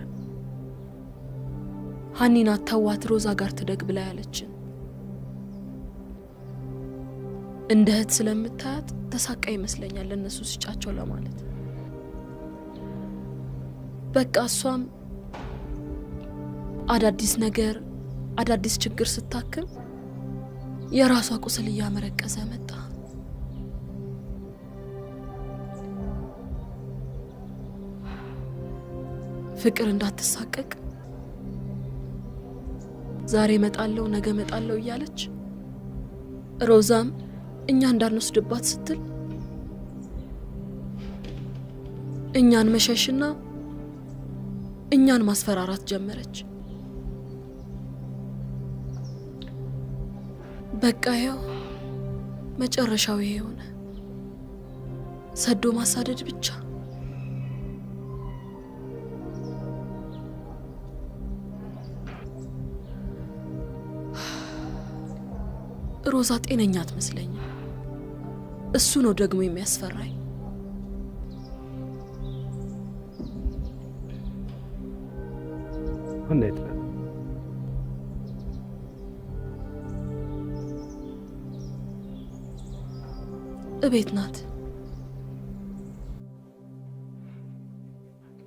ሀኒን አታዋት ሮዛ ጋር ትደግ ብላ ያለችን። እንደ እህት ስለምታያት ተሳቃ ይመስለኛል ለእነሱ ስጫቸው ለማለት። በቃ እሷም አዳዲስ ነገር አዳዲስ ችግር ስታክም የራሷ ቁስል እያመረቀዘ መጣ። ፍቅር እንዳትሳቀቅ ዛሬ መጣለው ነገ መጣለው እያለች ሮዛም እኛ እንዳንወስድባት ስትል እኛን መሸሽና እኛን ማስፈራራት ጀመረች። በቃ ያው መጨረሻው ይሄ ሆነ። ሰዶ ማሳደድ ብቻ። ሮዛ ጤነኛ አትመስለኝም። እሱ ነው ደግሞ የሚያስፈራኝ። እንዴት ነው? እቤት ናት።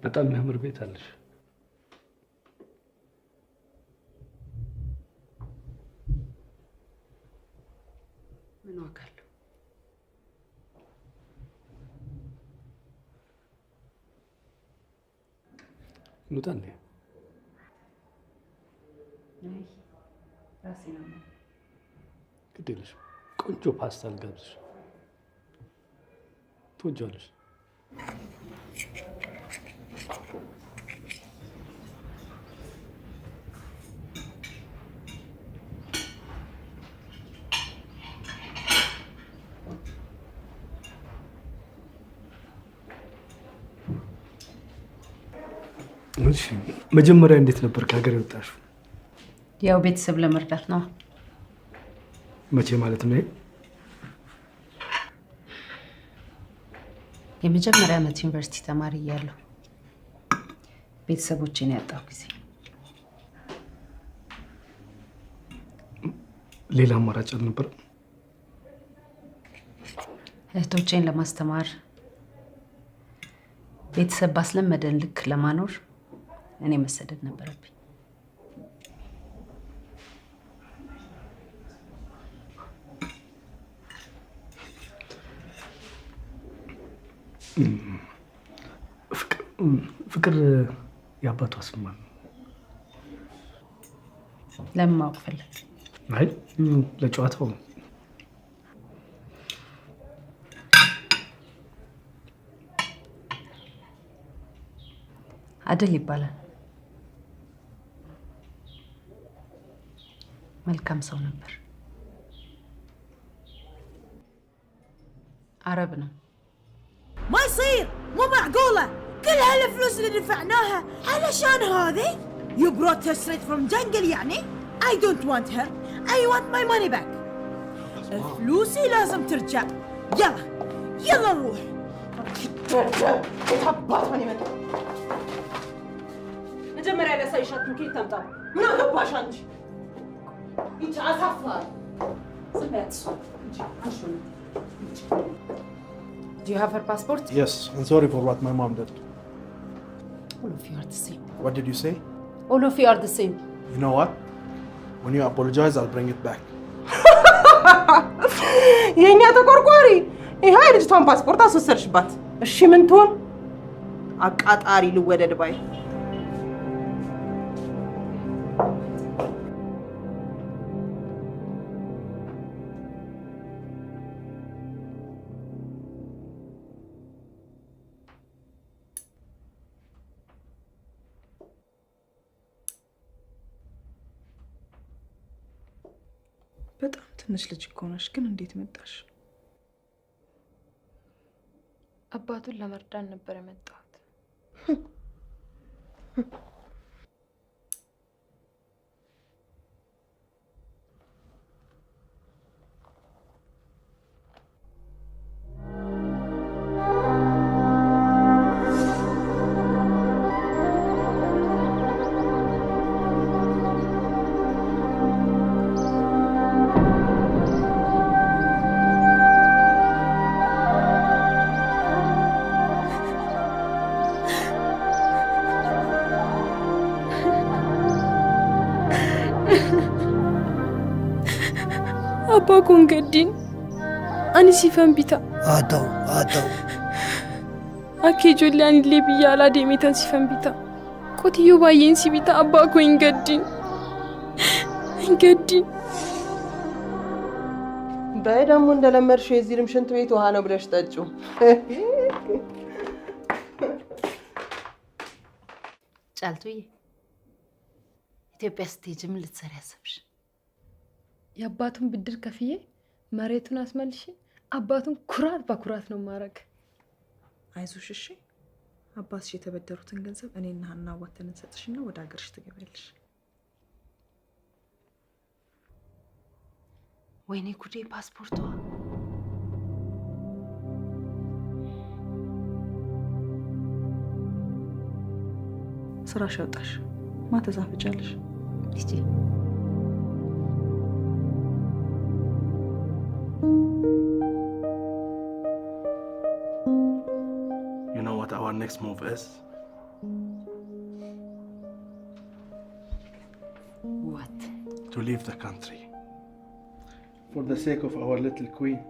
በጣም የሚያምር ቤት አለሽ። ምን ዋጋለሁ? እንውጣ እንዴ? ራሴ ነው ግድ የለሽም። ቆንጆ ፓስታ ልጋብዝሽ። ትወጂዋለሽ። እሺ፣ መጀመሪያ እንዴት ነበር ከሀገር የወጣሽው? ያው ቤተሰብ ለመርዳት ነው። መቼ ማለት ነው? የመጀመሪያ ዓመት ዩኒቨርሲቲ ተማሪ እያለሁ ቤተሰቦቼን ያጣሁ ጊዜ ሌላ አማራጭ አልነበረም? እህቶቼን ለማስተማር ቤተሰብ ባስለመደን ልክ ለማኖር እኔ መሰደድ ነበረብኝ። ፍቅር የአባቷ ስም ማን ነው? ለምን ማወቅ ፈለግ? አይ ለጨዋታው ነው። አደል ይባላል። መልካም ሰው ነበር። عرب ነው። ما يصير مو معقولة كل هالفلوس اللي دفعناها علشان هذه You brought her straight from jungle يعني I don't want her I want my money back فلوسي لازم ترجع يلا نروح تحبطني من مجمّر على سايشات ممكن تمطر من أغباش عندي انت عصفر سمعت صوت Do you have her passport? Yes, I'm sorry for what my mom did. All of you are the same. What did you say? All of you are the same. You know what? When you apologize, I'll bring it back. የኛ ተቆርቋሪ ይሄ ልጅቷን ፓስፖርት አስወሰድሽባት። እሺ ምን ትሆን? አቃጣሪ ልወደድ ባይ በጣም ትንሽ ልጅ እኮ ነሽ፣ ግን እንዴት መጣሽ? አባቱን ለመርዳት ነበር የመጣሁት። Abbaa kun gaddiin ani siifan bita. haa ta'u. Akka ijoollee anillee biyya alaa deemeetan siifan bita. Qotiyyoo baay'een si bita abbaa koo hin gaddiin. በይ ደግሞ እንደለመድሽው የዚህም ሽንት ቤት ውሃ ነው ብለሽ ጠጪው። ጫልቱዬ ኢትዮጵያ ስትሄጂ ምን ልትሰሪ አሰብሽ? የአባቱን ብድር ከፍዬ መሬቱን አስመልሼ አባቱን ኩራት በኩራት ነው ማረግ። አይዞሽ እሺ። አባትሽ የተበደሩትን ገንዘብ እኔና ሀና ዋተን እንሰጥሽና ወደ ሀገርሽ ትገቢያለሽ። ወይኔ ጉዴ! ፓስፖርቷ ስራሽ ያወጣሽ ማተዛፍጫለሽ። ልጄ You know what our next move is? What? To leave the country. For the sake of our little queen.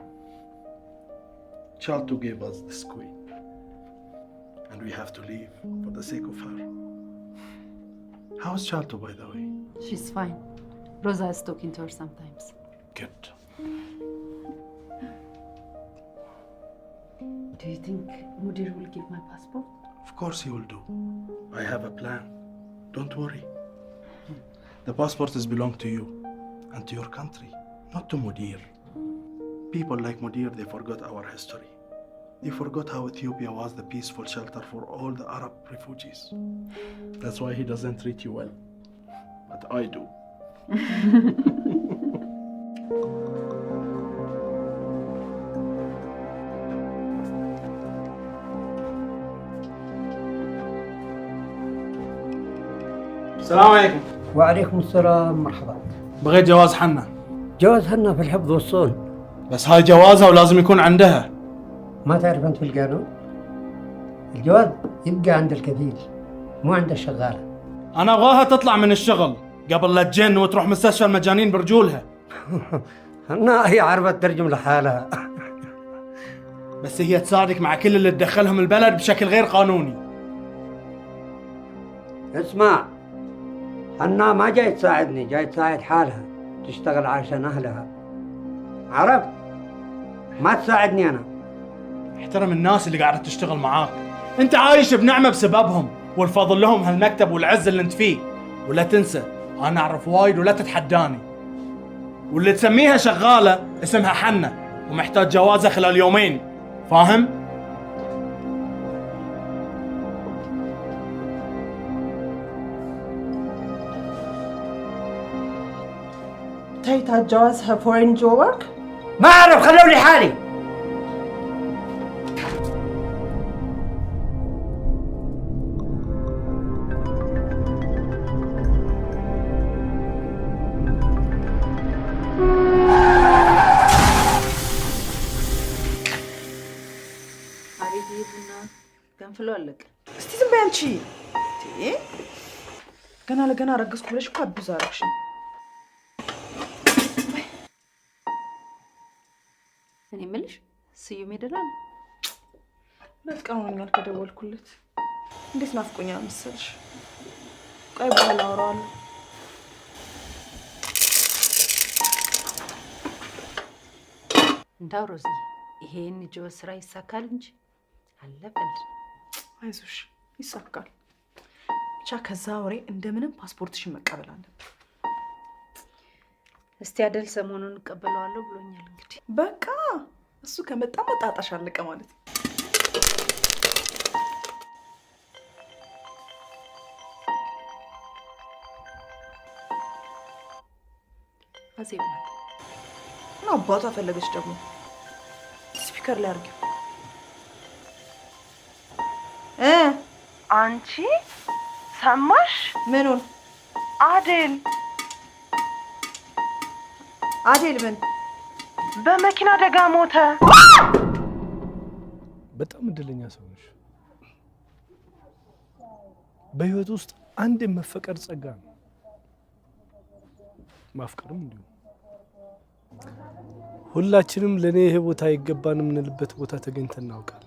Chaltu gave us this queen. And we have to leave for the sake of her. How is Chaltu, by the way? She's fine. Rosa is talking to her sometimes. Good. Do you think Mudir will give my passport? Of course he will do. I have a plan. Don't worry. The passport is belong to you and to your country, not to Mudir. People like Mudir, they forgot our history. They forgot how Ethiopia was the peaceful shelter for all the Arab refugees. That's why he doesn't treat you well. But I do. السلام عليكم. وعليكم السلام، مرحبا. بغيت جواز حنا. جواز حنا في الحفظ والصون. بس هاي جوازها ولازم يكون عندها. ما تعرف أنت في القانون؟ الجواز يبقى عند الكفيل مو عند الشغالة. أنا أبغاها تطلع من الشغل قبل لا تجن وتروح مستشفى المجانين برجولها. حنا هي عارفة تترجم لحالها. بس هي تساعدك مع كل اللي تدخلهم البلد بشكل غير قانوني. اسمع، حنا ما جاي تساعدني، جاي تساعد حالها، تشتغل عشان أهلها. عرفت؟ ما تساعدني أنا. احترم الناس اللي قاعدة تشتغل معاك. انت عايش بنعمة بسببهم، والفضل لهم هالمكتب والعز اللي انت فيه. ولا تنسى انا اعرف وايد ولا تتحداني. واللي تسميها شغالة اسمها حنة ومحتاج جوازها خلال يومين، فاهم؟ تايتا جوازها فورين جوك؟ ما أعرف، خلوا لي حالي. ገንፍሎ አለቀ። እስቲ ዝም በይ አንቺ። ገና ለገና ረገዝኩ ብለሽ እኮ አቢዝ አደረግሽ። እኔ የምልሽ ስዩም ሄደላል? ሁለት ቀን ሆኖኛል ከደወልኩለት። እንዴት ናፍቆኛል መሰልሽ። ቆይ በኋላ አወራዋለሁ። እንዳው ሮዚ ይሄን ጆ ስራ ይሳካል እንጂ አለበል። አይዞሽ ይሳካል። ብቻ ከዛ ወሬ እንደምንም ፓስፖርትሽን መቀበል አለብን። እስቲ አደል ሰሞኑን እቀበለዋለሁ ብሎኛል። እንግዲህ በቃ እሱ ከመጣ መጣጣሽ አለቀ ማለት ነው። አዜብ ናት። እና አባቷ ፈለገች ደግሞ። ስፒከር ላይ አድርጊው። አንቺ ሰማሽ? ምኑን? አዴል ምን? በመኪና አደጋ ሞተ። በጣም እድለኛ ሰው ነሽ። በህይወት ውስጥ አንድ የመፈቀር ጸጋ ነው። ማፍቀርም እንዲሁ። ሁላችንም ለኔ ይሄ ቦታ አይገባንም የምንልበት ቦታ ተገኝተን እናውቃለን።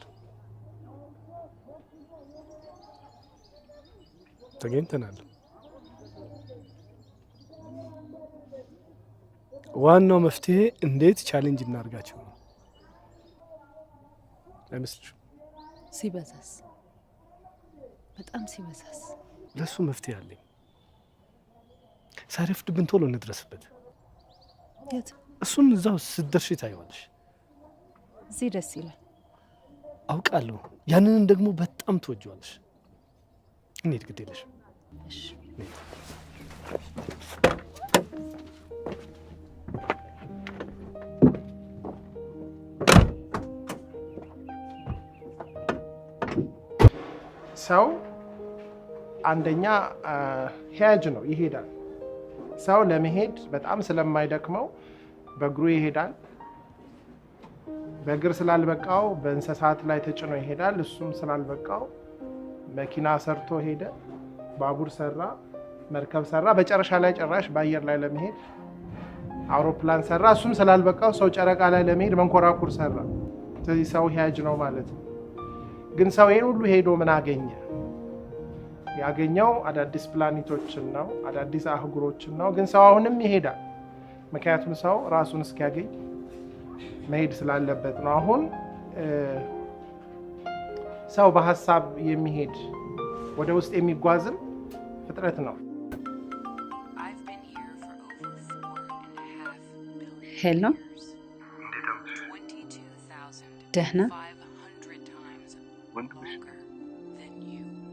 ተገኝተናል። ዋናው መፍትሄ እንዴት ቻሌንጅ እናርጋቸው ነው። አይመስልሽም? ሲበዛስ? በጣም ሲበዛስ? ለሱ መፍትሄ አለኝ። ሳይረፍድብን ቶሎ እንድረስበት። የት? እሱን እዛው ስትደርሺ ታይዋለሽ። እዚህ ደስ ይላል አውቃለሁ። ያንንም ደግሞ በጣም ትወጂዋለሽ። እንሂድ፣ ግድ የለሽም። እሺ ሰው አንደኛ ሂያጅ ነው፣ ይሄዳል። ሰው ለመሄድ በጣም ስለማይደክመው በእግሩ ይሄዳል። በእግር ስላልበቃው በእንስሳት ላይ ተጭኖ ይሄዳል። እሱም ስላልበቃው መኪና ሰርቶ ሄደ፣ ባቡር ሰራ፣ መርከብ ሰራ። በጨረሻ ላይ ጭራሽ በአየር ላይ ለመሄድ አውሮፕላን ሰራ። እሱም ስላልበቃው ሰው ጨረቃ ላይ ለመሄድ መንኮራኩር ሰራ። ስለዚህ ሰው ሂያጅ ነው ማለት ነው። ግን ሰው ይሄን ሁሉ ሄዶ ምን አገኘ? ያገኘው አዳዲስ ፕላኔቶችን ነው፣ አዳዲስ አህጉሮችን ነው። ግን ሰው አሁንም ይሄዳል። ምክንያቱም ሰው ራሱን እስኪያገኝ መሄድ ስላለበት ነው። አሁን ሰው በሀሳብ የሚሄድ ወደ ውስጥ የሚጓዝም ፍጥረት ነው። ሄሎ፣ ደህና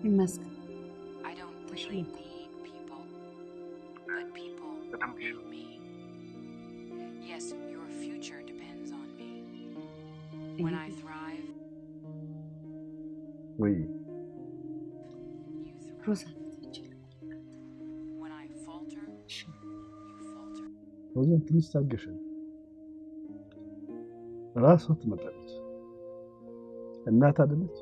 ይመስገን። ወይ ሮዛ ወዘን ትንሽ ታገሻል። ራሷ ትመጣለች። እናት አይደለች?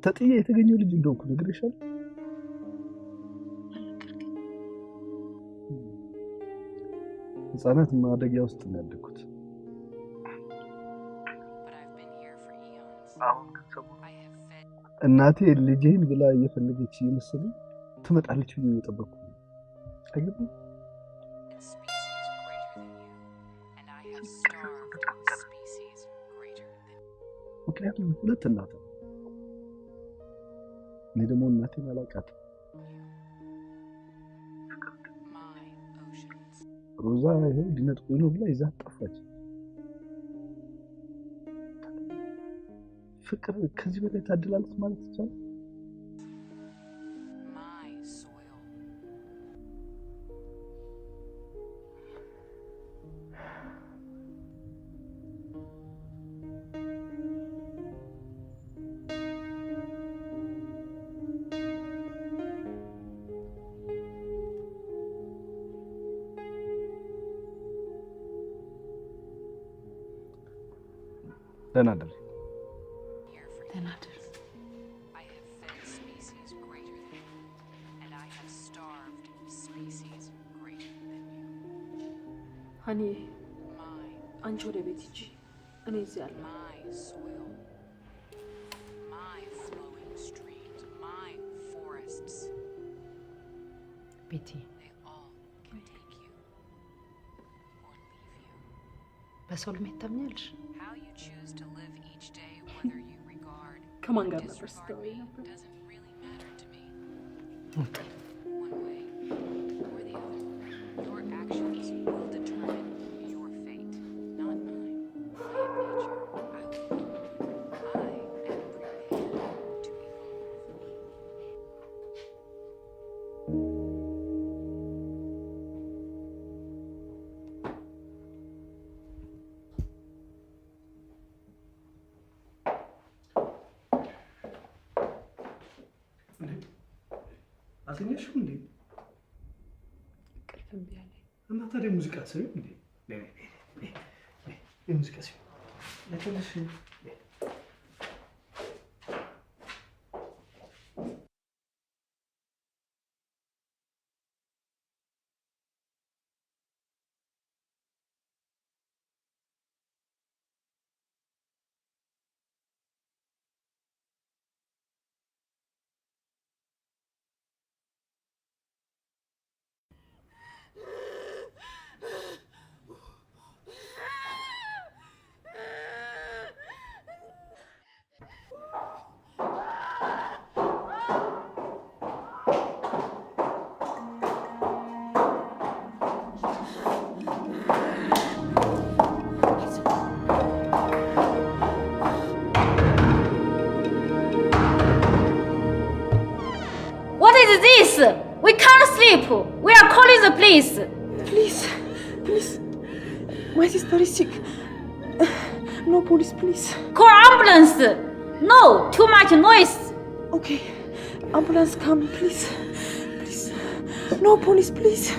ተጥዬ የተገኘው ልጅ እንደሆንኩ ነግሬሻለሁ። ህፃናት ማደጊያ ውስጥ ነው ያደግኩት። እናቴ ልጄን ብላ እየፈለገች እየመሰለኝ ትመጣለች ብዬ እየጠበቅኩ ነው። አይገርምም? ምክንያቱም ሁለት እናት ነው። እኔ ደግሞ እናቴን አላውቃትም። ሮዛ ይሄን ሊነጥቁኝ ነው ብላ ይዛት ጠፋች። ፍቅር ከዚህ በላይ ታድላለች ማለት ይቻላል? ደህና ደር ሀኒ፣ አንቺ ወደ ቤት ሂጂ፣ እኔ እዚህ አለሁ። ቤቲ፣ በሶልሜት ታምኛለሽ? ከማን ጋር ነበር ስትወይ ነበር? አትኛሽም እንዴ? ቅልፍም ቢያለ እና ታዲያ ሙዚቃ ሰሪው እንዴ? ሙዚቃ ሰሪው ለትንሽ We can't sleep. We are calling the police. Please. My sister is sick. No police, please. Call ambulance. No, too much noise. Okay, ambulance come, please. No police, please.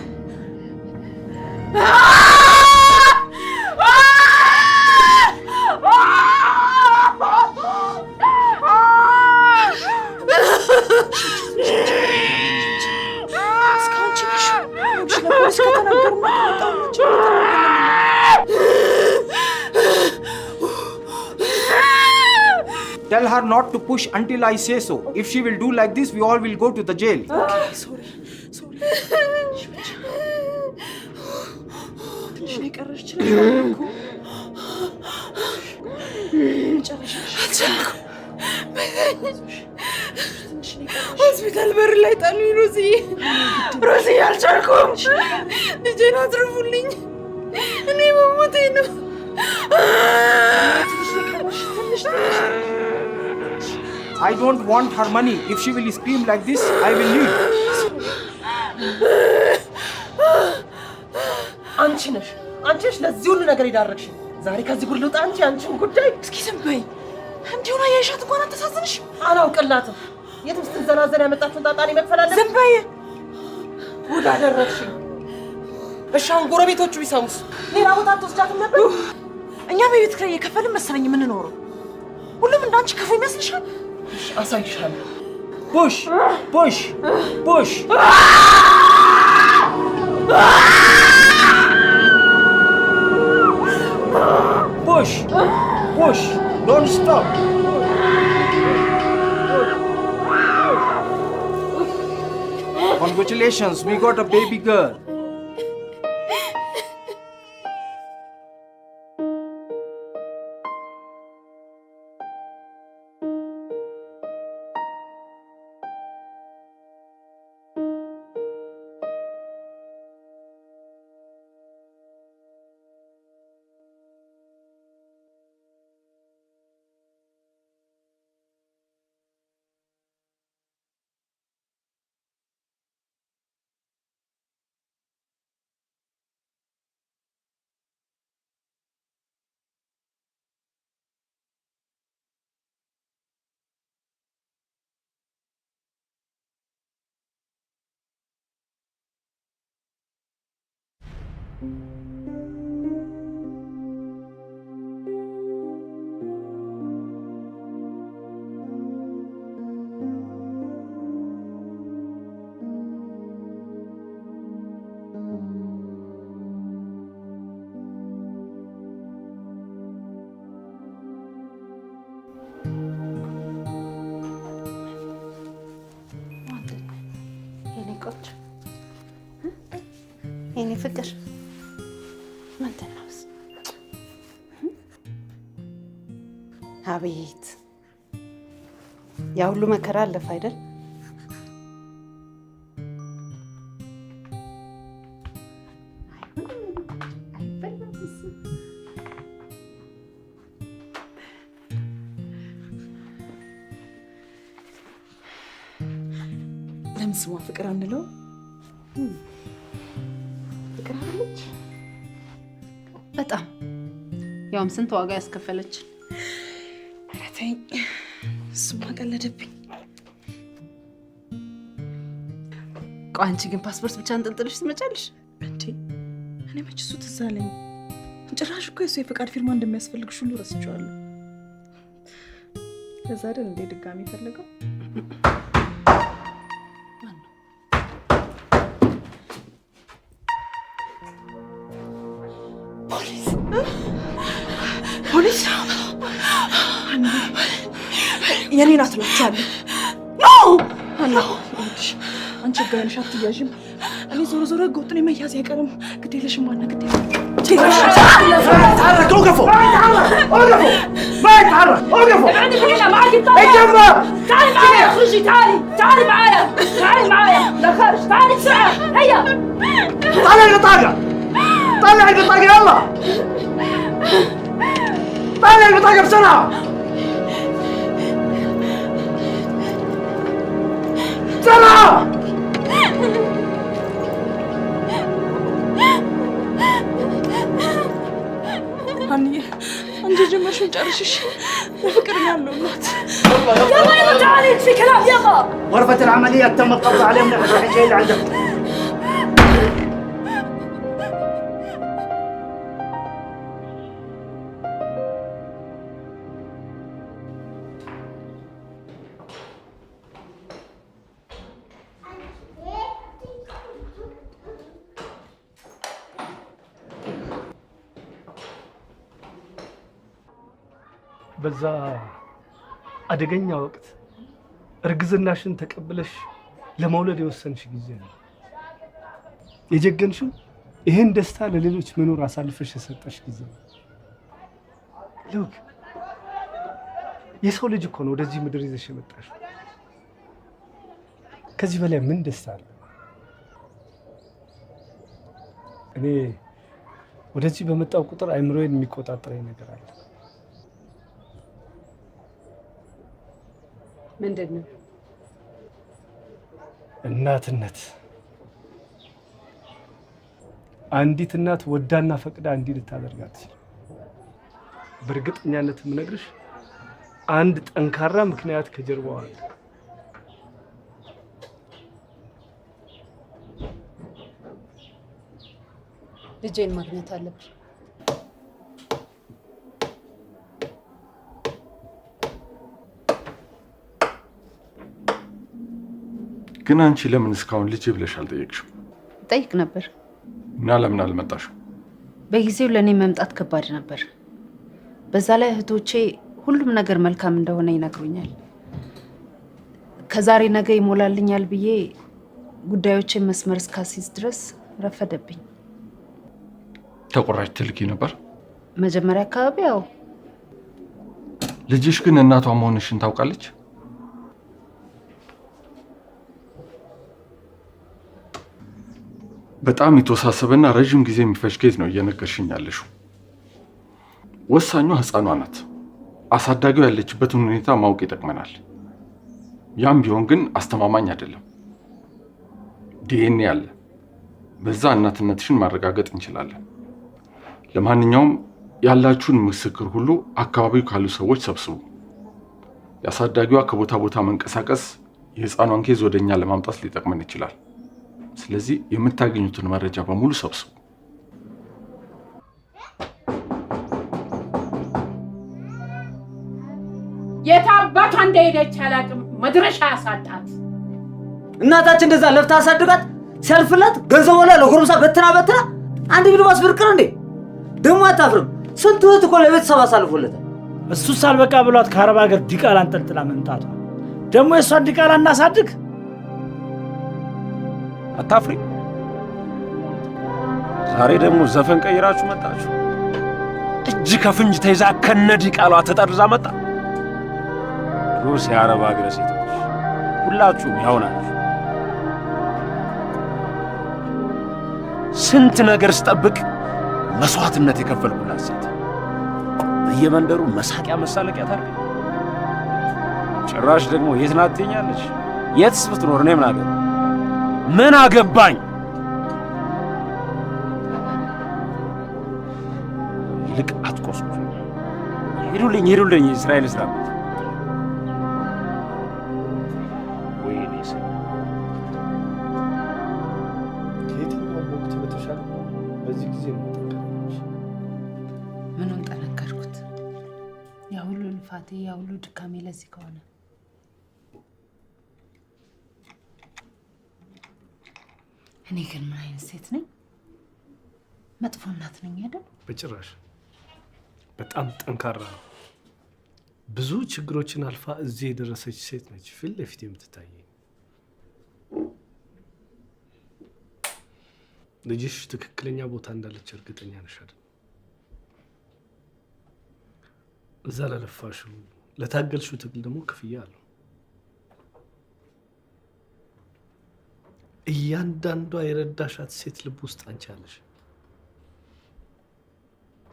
Tell her not to push until I say so. If she will do like this, we all will go to the jail. Okay, sorry. ሆስፒታል በር ላይ ጣሉኝ። ሮዚ አልቻልኩም። ልጄን አትርፉልኝ። እኔ መሞቴ ነው። I don't want her money. If she will scream like this, I will leave. አንቺ ነሽ ለዚህ ሁሉ ነገር የዳረግሽ። ዛሬ ከዚህ ጉድ ልውጣ እንጂ አንቺን ጉዳይ እስኪ ዝም በይ። እንዲሁ ነው ያይሻት እንኳን አተሳዝንሽ። አላውቅላትም። የትም ስትዘናዘን ያመጣችሁን ጣጣኔ መክፈል አለብኝ። ዝም በይ። ጉድ አደረግሽኝ። እሺ አሁን ጎረቤቶቹ ቢሰሙስ? ሌላ ቦታ አትወስዳትም ነበር? እኛም የቤት ኪራይ እየከፈልን መሰለኝ የምንኖረው። ሁሉም እንዳንቺ ክፉ ይመስልሻል? አሳይሻለሁ። push push push push push don't stop. Congratulations, we got a baby girl. የኔ ፍቅር ምንድን ነው? አቤት ያ ሁሉ መከራ አለፈ አይደል? ለምን ስሟ ፍቅር አንለው? ፍቅር አለች በጣም ያውም ስንት ዋጋ ያስከፈለች። ኧረ ተይኝ፣ እሱማ ቀለደብኝ። ቆይ አንቺ ግን ፓስፖርት ብቻ እንጥልጥልሽ ትመጫለሽ እንዴ? እኔ መች እሱ ትዝ አለኝ። ጭራሽ እኮ የሱ የፈቃድ ፊርማ እንደሚያስፈልግሽ ሁሉ ረስቼዋለሁ። ከዛ አይደል እንዴ ድጋሚ ፈልገው ፖሊስ የኔ ናት እላችኋለሁ። አላህ አንቺ ህጋዊ ነሽ አትያዥም። እኔ ዞሮ ዞሮ ህገ ወጥ ነኝ፣ መያዝ አይቀርም። ግድ የለሽም ዋና ግድ تعرف اوقفوا اوقفوا ما يتحرك اوقفوا ابعدي من هنا معك الطاقة تعالي معايا اخرجي تعالي معايا للخارج تعالي بسرعة هيا طلع البطاقة طلع البطاقة يلا طلع البطاقة بسرعة بسرعة አንዬ አንቺ ጀመርሽውን ጨርሽሽ። በፍቅር ያለውላት يلا تعالي في كلام يلا. غرفة العملية تم القبض عليهم نحن رايحين جايين لعندك. በዛ አደገኛ ወቅት እርግዝናሽን ተቀብለሽ ለመውለድ የወሰንሽ ጊዜ ነው የጀገንሽው። ይሄን ደስታ ለሌሎች መኖር አሳልፈሽ የሰጠሽ ጊዜ ነው። ሉክ የሰው ልጅ እኮ ነው ወደዚህ ምድር ይዘሽ የመጣሽ። ከዚህ በላይ ምን ደስታ አለ? እኔ ወደዚህ በመጣው ቁጥር አይምሮዬን የሚቆጣጠረኝ ነገር አለ። ምንድን ነው? እናትነት። አንዲት እናት ወዳና ፈቅዳ እንዲህ ልታደርግ አትችልም። በእርግጠኛነት የምነግርሽ አንድ ጠንካራ ምክንያት ከጀርባው አለ። ልጄን ማግኘት አለብኝ። ግን አንቺ ለምን እስካሁን ልጄ ብለሽ አልጠየቅሽም? ጠይቅ ነበር እና ለምን አልመጣሽም? በጊዜው ለእኔ መምጣት ከባድ ነበር። በዛ ላይ እህቶቼ ሁሉም ነገር መልካም እንደሆነ ይነግሩኛል። ከዛሬ ነገ ይሞላልኛል ብዬ ጉዳዮችን መስመር እስካስይዝ ድረስ ረፈደብኝ። ተቆራጭ ትልኪ ነበር? መጀመሪያ አካባቢ ያው። ልጅሽ ግን እናቷ መሆንሽን ታውቃለች? በጣም የተወሳሰበና ረጅም ጊዜ የሚፈጅ ኬዝ ነው እየነገርሽኝ ያለሽው። ወሳኟ ህፃኗ ናት። አሳዳጊው ያለችበትን ሁኔታ ማወቅ ይጠቅመናል። ያም ቢሆን ግን አስተማማኝ አይደለም። ዲኤንኤ አለ። በዛ እናትነትሽን ማረጋገጥ እንችላለን። ለማንኛውም ያላችሁን ምስክር ሁሉ አካባቢው ካሉ ሰዎች ሰብስቡ። የአሳዳጊዋ ከቦታ ቦታ መንቀሳቀስ የህፃኗን ኬዝ ወደኛ ለማምጣት ሊጠቅመን ይችላል። ስለዚህ የምታገኙትን መረጃ በሙሉ ሰብስቡ። የታባቷ እንደሄደች አላውቅም። መድረሻ ያሳጣት። እናታችን እንደዛ ለፍታ አሳድጋት ሲያልፍላት ገንዘቧ ላይ ለጎረምሳ በትና አንድ ቢልባስ ብርቅር እንዴ! ደግሞ አታፍርም? ስንት እህት እኮ ለቤተሰብ አሳልፎለታል። እሱስ አልበቃ ብሏት ከአረብ ሀገር ዲቃላ አንጠልጥላ መምጣቷ። ደግሞ የእሷን ዲቃላ እናሳድግ። አታፍሪ? ዛሬ ደግሞ ዘፈን ቀይራችሁ መጣችሁ። እጅ ከፍንጅ ተይዛ ከነ ዲቃሏ ተጠርዛ መጣ። ሩስ የአረብ ሀገር ሴቶች ሁላችሁም ያው ናችሁ። ስንት ነገር ስጠብቅ መስዋዕትነት የከፈልኩላት ሴት በየመንደሩ መሳቂያ መሳለቂያ ታርገ ጭራሽ ደግሞ የት ናት ትኛለች? የትስ ብትኖር እኔ ምን አገባኝ? ይልቅ አትቆስቁ። ሄዱልኝ እስራኤል ስራ ምኑን ጠነከርኩት? ያ ሁሉ ልፋቴ፣ ያ ሁሉ ድካሜ ለዚህ ከሆነ እኔ ግን ምን አይነት ሴት ነኝ? መጥፎ እናት ነኝ አይደል? በጭራሽ። በጣም ጠንካራ ነው። ብዙ ችግሮችን አልፋ እዚህ የደረሰች ሴት ነች ፊት ለፊት የምትታየኝ። ልጅሽ ትክክለኛ ቦታ እንዳለች እርግጠኛ ነሽ አይደል? እዛ ለለፋሽው ለታገልሽው ትግል ደግሞ ክፍያ አለው። እያንዳንዷ የረዳሻት ሴት ልብ ውስጥ አንቺ አለሽ።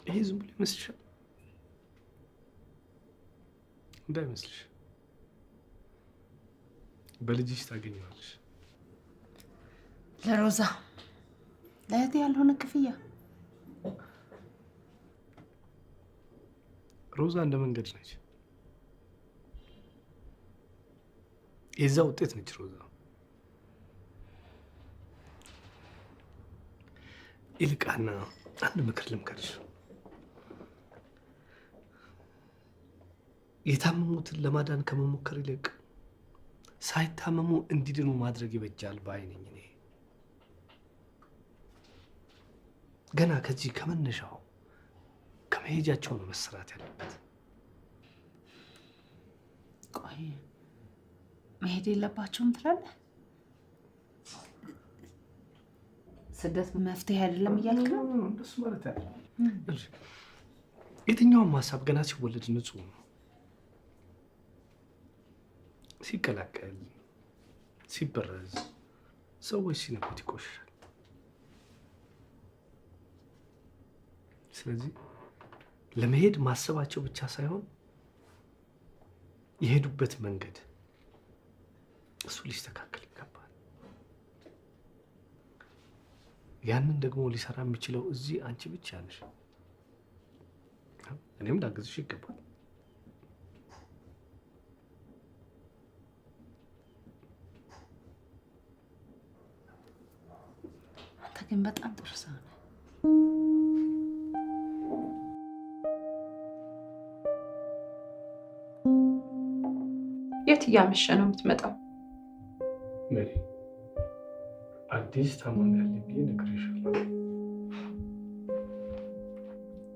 ይሄ ዝም ብሎ ይመስልሻል? እንዳይመስልሽ። በልጅሽ ታገኘዋለሽ። ለሮዛ ለእህቴ ያልሆነ ክፍያ። ሮዛ እንደ መንገድ ነች። የዛ ውጤት ነች ሮዛ። ይልቃና አንድ ምክር ልምከርሽ። የታመሙትን ለማዳን ከመሞከር ይልቅ ሳይታመሙ እንዲድኑ ማድረግ ይበጃል ባይ ነኝ እኔ። ገና ከዚህ ከመነሻው ከመሄጃቸው ነው መሰራት ያለበት። ቆይ መሄድ የለባቸውም ትላለህ? ስደት መፍትሄ አይደለም እያልክ ነው? እንደሱ ማለት አይደለም። የትኛውም ሀሳብ ገና ሲወለድ ንጹህ ነው። ሲቀላቀል፣ ሲበረዝ፣ ሰዎች ሲነኩት ይቆሻል። ስለዚህ ለመሄድ ማሰባቸው ብቻ ሳይሆን የሄዱበት መንገድ እሱ ሊስተካከል ይገባል። ያንን ደግሞ ሊሰራ የሚችለው እዚህ አንቺ ብቻ ነሽ። እኔም ላግዝሽ ይገባል። ግን በጣም ጥሩ ሰው ነህ። የት እያመሸ ነው የምትመጣው? መሪ አዲስ ታማሚ ያለብኝ ነግሬሻለሁ።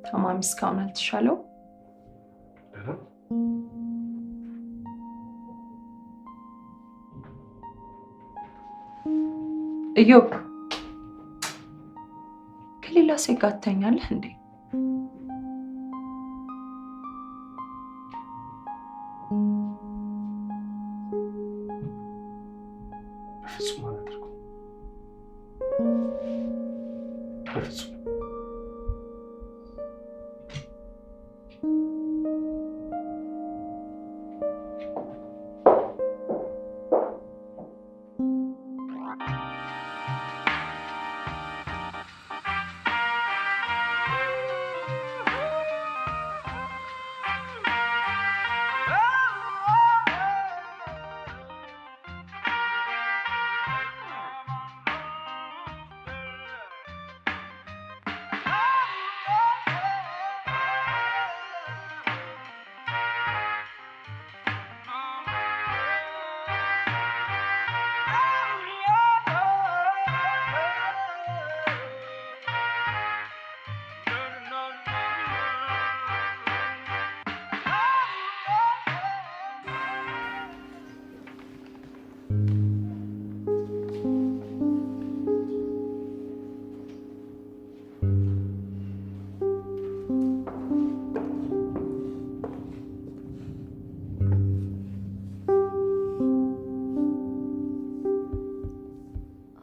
ታማሚ እስካሁን አልተሻለው? ደህና እዮብ፣ ከሌላ ሴት ጋር ትተኛለህ እንዴ? በፍጹም አላደርገውም። በፍጹም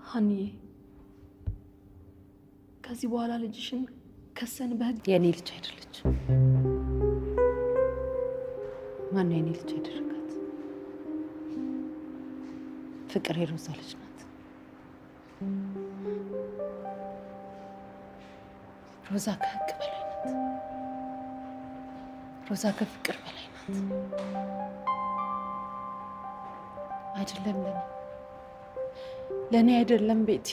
ሀኒዬ፣ ከዚህ በኋላ ልጅሽን ከሰን በህግ የኔ ልጅ አይደለች። ማን ነው የኔ ልጅ ያደረጋት? ፍቅር የሮዛ ልጅ ናት። ሮዛ ከህግ በላይ ናት። ሮዛ ከፍቅር በላይ ናት። አይደለም ለእኔ አይደለም ቤቲ፣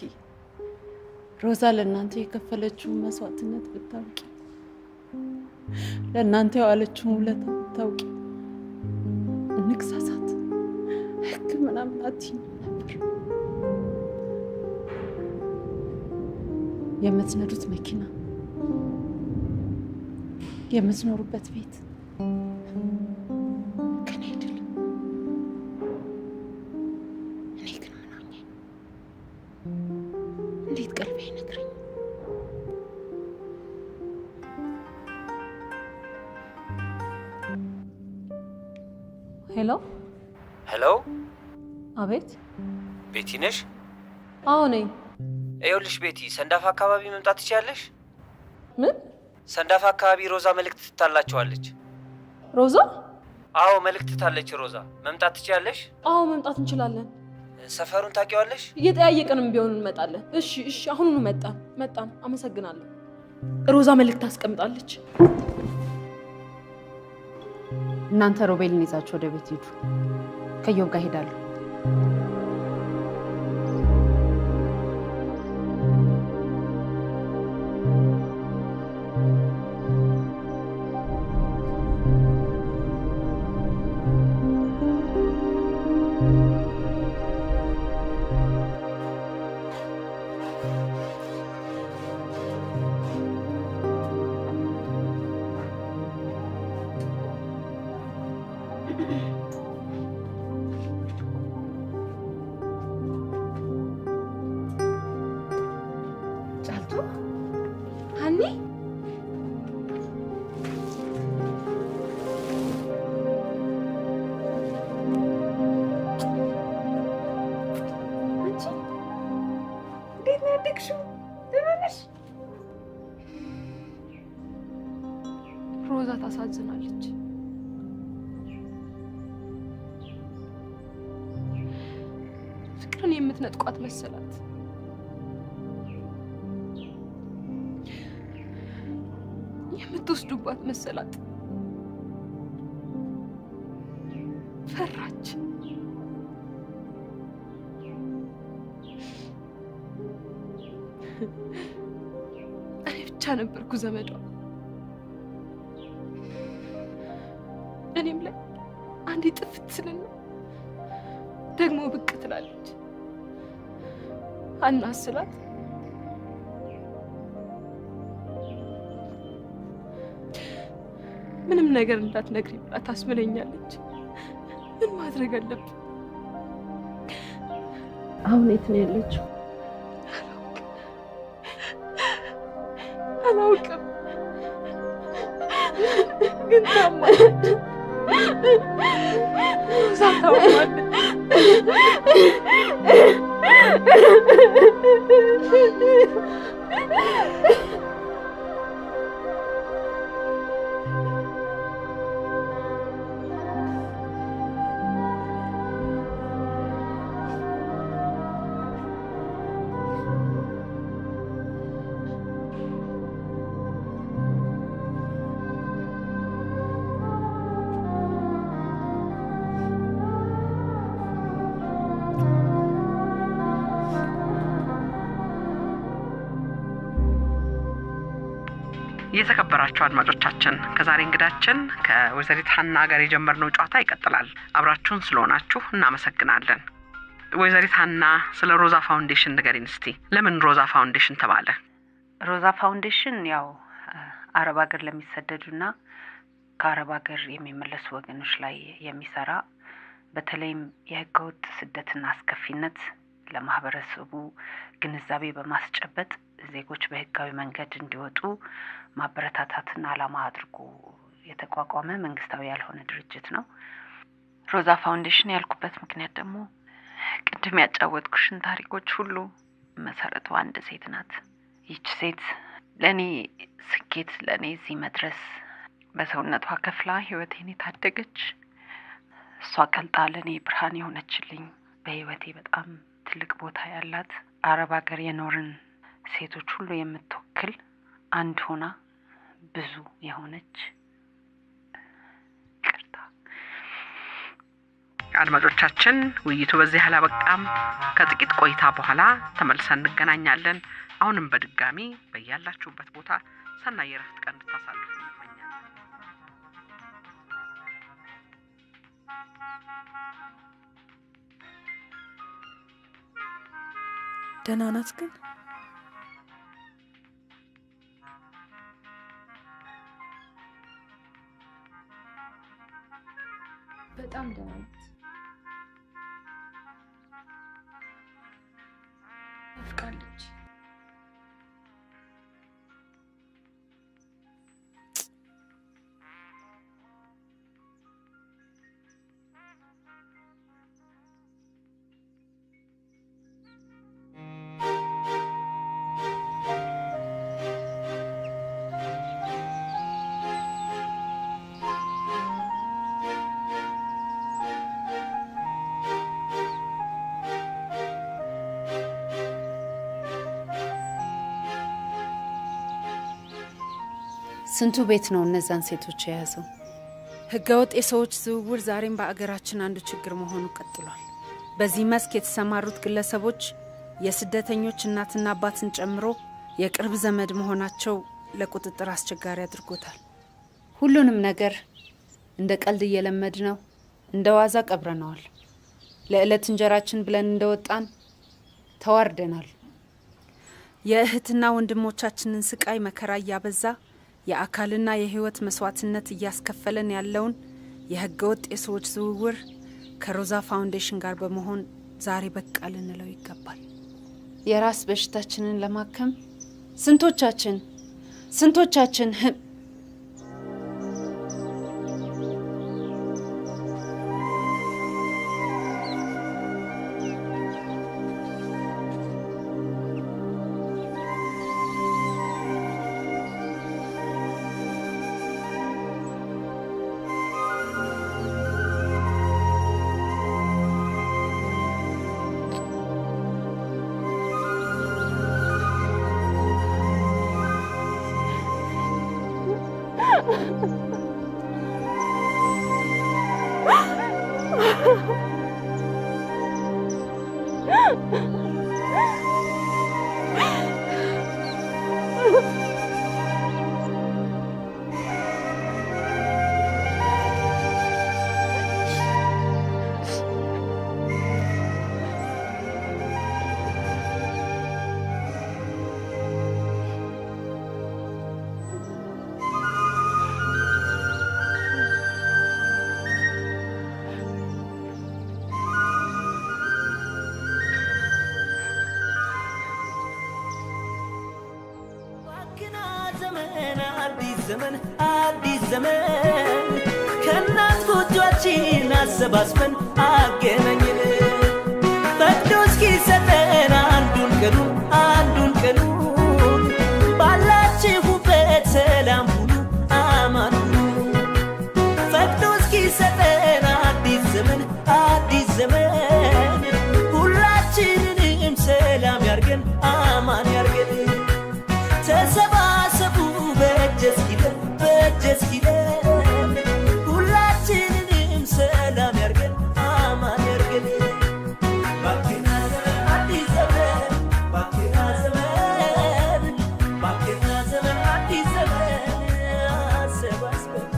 ሮዛ ለእናንተ የከፈለችውን መስዋዕትነት ብታውቂ፣ ለእናንተ የዋለችውን ውለታ ብታውቂ እንግሳሳት ህግ ምናምን አትይም ነበር። የምትነዱት መኪና፣ የምትኖሩበት ቤት ከኔ አይደለም። እኔ ግን ምን ሆኜ? እንዴት ቀልቤ አይነግረኝ? ሄሎ ሄሎ፣ አቤት። ቤቲ ነሽ? አዎ ነኝ። ይኸውልሽ ቤቲ፣ ሰንዳፋ አካባቢ መምጣት ትችያለሽ? ምን? ሰንዳፋ አካባቢ ሮዛ መልእክት ትታላችኋለች። ሮዛ? አዎ መልእክት ትታለች ሮዛ። መምጣት ትችያለሽ? አዎ መምጣት እንችላለን። ሰፈሩን ታውቂዋለሽ? እየጠያየቅንም ቢሆን እንመጣለን። እሺ እሺ፣ አሁኑኑ መጣን። አመሰግናለሁ። ሮዛ መልእክት አስቀምጣለች። እናንተ ሮቤልን ይዛችሁ ወደ ቤት ሂዱ። ከዮብ ጋር ሄዳለሁ። ጫልቱ፣ ሀኒ፣ አንቺ እንዴት ነው ያደግሽው? ደህና ነሽ? ሮዛ ታሳዝናለች። ፍቅርን የምትነጥቋት መሰላት። የምትወስዱባት መሰላት። ፈራች። እኔ ብቻ ነበርኩ ዘመዷ። እኔም ላይ አንዴ ጥፍት ስልና ደግሞ ብቅ ትላለች። አናስላት ምንም ነገር እንዳትነግሪ ብላ ታስመለኛለች። ምን ማድረግ አለብን? አሁን የት ነው ያለችው? አላውቅም፣ ግን ታማለች። ሮዛ ታማለች። የተከበራችሁ አድማጮቻችን ከዛሬ እንግዳችን ከወይዘሪት ሀና ጋር የጀመርነው ጨዋታ ይቀጥላል። አብራችሁን ስለሆናችሁ እናመሰግናለን። ወይዘሪት ሀና ስለ ሮዛ ፋውንዴሽን ንገሪን እስቲ። ለምን ሮዛ ፋውንዴሽን ተባለ? ሮዛ ፋውንዴሽን ያው አረብ ሀገር ለሚሰደዱና ከአረብ ሀገር የሚመለሱ ወገኖች ላይ የሚሰራ በተለይም የህገወጥ ስደትና አስከፊነት ለማህበረሰቡ ግንዛቤ በማስጨበጥ ዜጎች በህጋዊ መንገድ እንዲወጡ ማበረታታትና ዓላማ አድርጎ የተቋቋመ መንግስታዊ ያልሆነ ድርጅት ነው። ሮዛ ፋውንዴሽን ያልኩበት ምክንያት ደግሞ ቅድም ያጫወትኩሽን ታሪኮች ሁሉ መሰረቱ አንድ ሴት ናት። ይህች ሴት ለኔ ስኬት፣ ለኔ እዚህ መድረስ በሰውነቷ ከፍላ ህይወቴን የታደገች እሷ ቀልጣ ለኔ ብርሃን የሆነችልኝ በህይወቴ በጣም ትልቅ ቦታ ያላት አረብ ሀገር የኖርን ሴቶች ሁሉ የምትወክል አንድ ሆና ብዙ የሆነች አድማጮቻችን ውይይቱ በዚህ አላበቃም። ከጥቂት ቆይታ በኋላ ተመልሰን እንገናኛለን። አሁንም በድጋሚ በያላችሁበት ቦታ ሰናይ የረፍት ቀን እንድታሳልፉ እንመኛለን። ደህና ናት ግን? በጣም ደህና ናት። ናፍቃለች። ስንቱ ቤት ነው እነዛን ሴቶች የያዘው? ህገወጥ የሰዎች ዝውውር ዛሬም በአገራችን አንዱ ችግር መሆኑ ቀጥሏል። በዚህ መስክ የተሰማሩት ግለሰቦች የስደተኞች እናትና አባትን ጨምሮ የቅርብ ዘመድ መሆናቸው ለቁጥጥር አስቸጋሪ አድርጎታል። ሁሉንም ነገር እንደ ቀልድ እየለመድ ነው፣ እንደ ዋዛ ቀብረነዋል። ለዕለት እንጀራችን ብለን እንደወጣን ተዋርደናል። የእህትና ወንድሞቻችንን ስቃይ መከራ እያበዛ የአካልና የህይወት መስዋዕትነት እያስከፈለን ያለውን የህገወጥ የሰዎች ዝውውር ከሮዛ ፋውንዴሽን ጋር በመሆን ዛሬ በቃ ልንለው ይገባል። የራስ በሽታችንን ለማከም ስንቶቻችን ዘመን አዲስ ዘመን ከእናት ጎጆአችን አሰባስበን አገናኘን ፈቅዶ እስኪሰጠን አንዱን ቀኑን ባላችሁበት ሰላም ሁኑ አማን ሁኑ ፈቅዶ እስኪሰጠን አዲስ ዘመን ሁላችንንም ሰላም ያርገን አማን ያርገን ተሰባሰቡ በእጅ እስኪለን ሁላችንንም ሰላም ያርገን አማን ያርገን ባክና ዘመን አዲስ ዘመን ባክና ዘመን አዲስ ዘመን አሰባስበን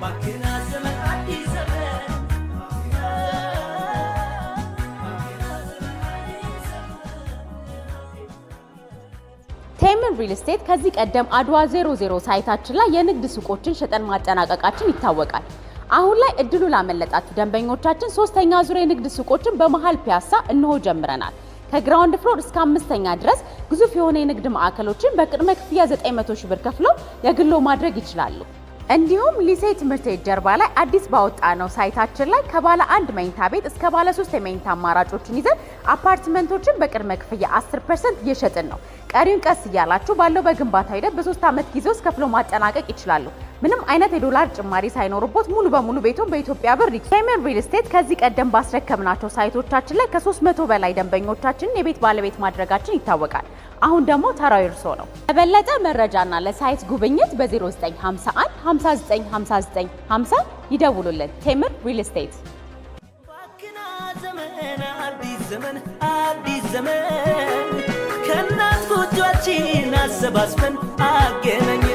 ባክና ዘመን አዲስ ዘመን ቴምር ሪል ስቴት ከዚህ ቀደም አድዋ 00 ሳይታችን ላይ የንግድ ሱቆችን ሸጠን ማጠናቀቃችን ይታወቃል። አሁን ላይ እድሉ ላመለጣችሁ ደንበኞቻችን ሶስተኛ ዙር የንግድ ሱቆችን በመሃል ፒያሳ እንሆ ጀምረናል። ከግራውንድ ፍሎር እስከ 5ኛ ድረስ ግዙፍ የሆነ የንግድ ማዕከሎችን በቅድመ ክፍያ 900 ሺህ ብር ከፍለው የግሎ ማድረግ ይችላሉ። እንዲሁም ሊሴ ትምህርት ቤት ጀርባ ላይ አዲስ ባወጣነው ሳይታችን ላይ ከባለ 1 መኝታ ቤት እስከ ባለ 3 የመኝታ አማራጮችን ይዘን አፓርትመንቶችን በቅድመ ክፍያ 10% እየሸጥን ነው። ቀሪውን ቀስ እያላችሁ ባለው በግንባታ ሂደት በ3 ዓመት ጊዜ ውስጥ ከፍሎ ማጠናቀቅ ይችላሉ። ምንም አይነት የዶላር ጭማሪ ሳይኖርቦት ሙሉ በሙሉ ቤቱን በኢትዮጵያ ብር ቴምር ሪል ስቴት ከዚህ ቀደም ባስረከብናቸው ሳይቶቻችን ላይ ከ300 በላይ ደንበኞቻችንን የቤት ባለቤት ማድረጋችን ይታወቃል። አሁን ደግሞ ተራው እርሶ ነው። ለበለጠ መረጃና ለሳይት ጉብኝት በ0951 5959 50 ይደውሉልን። ቴምር ሪል ስቴት። አዲስ ዘመን ከእናት ጎጆአችን አሰባስበን አገናኘን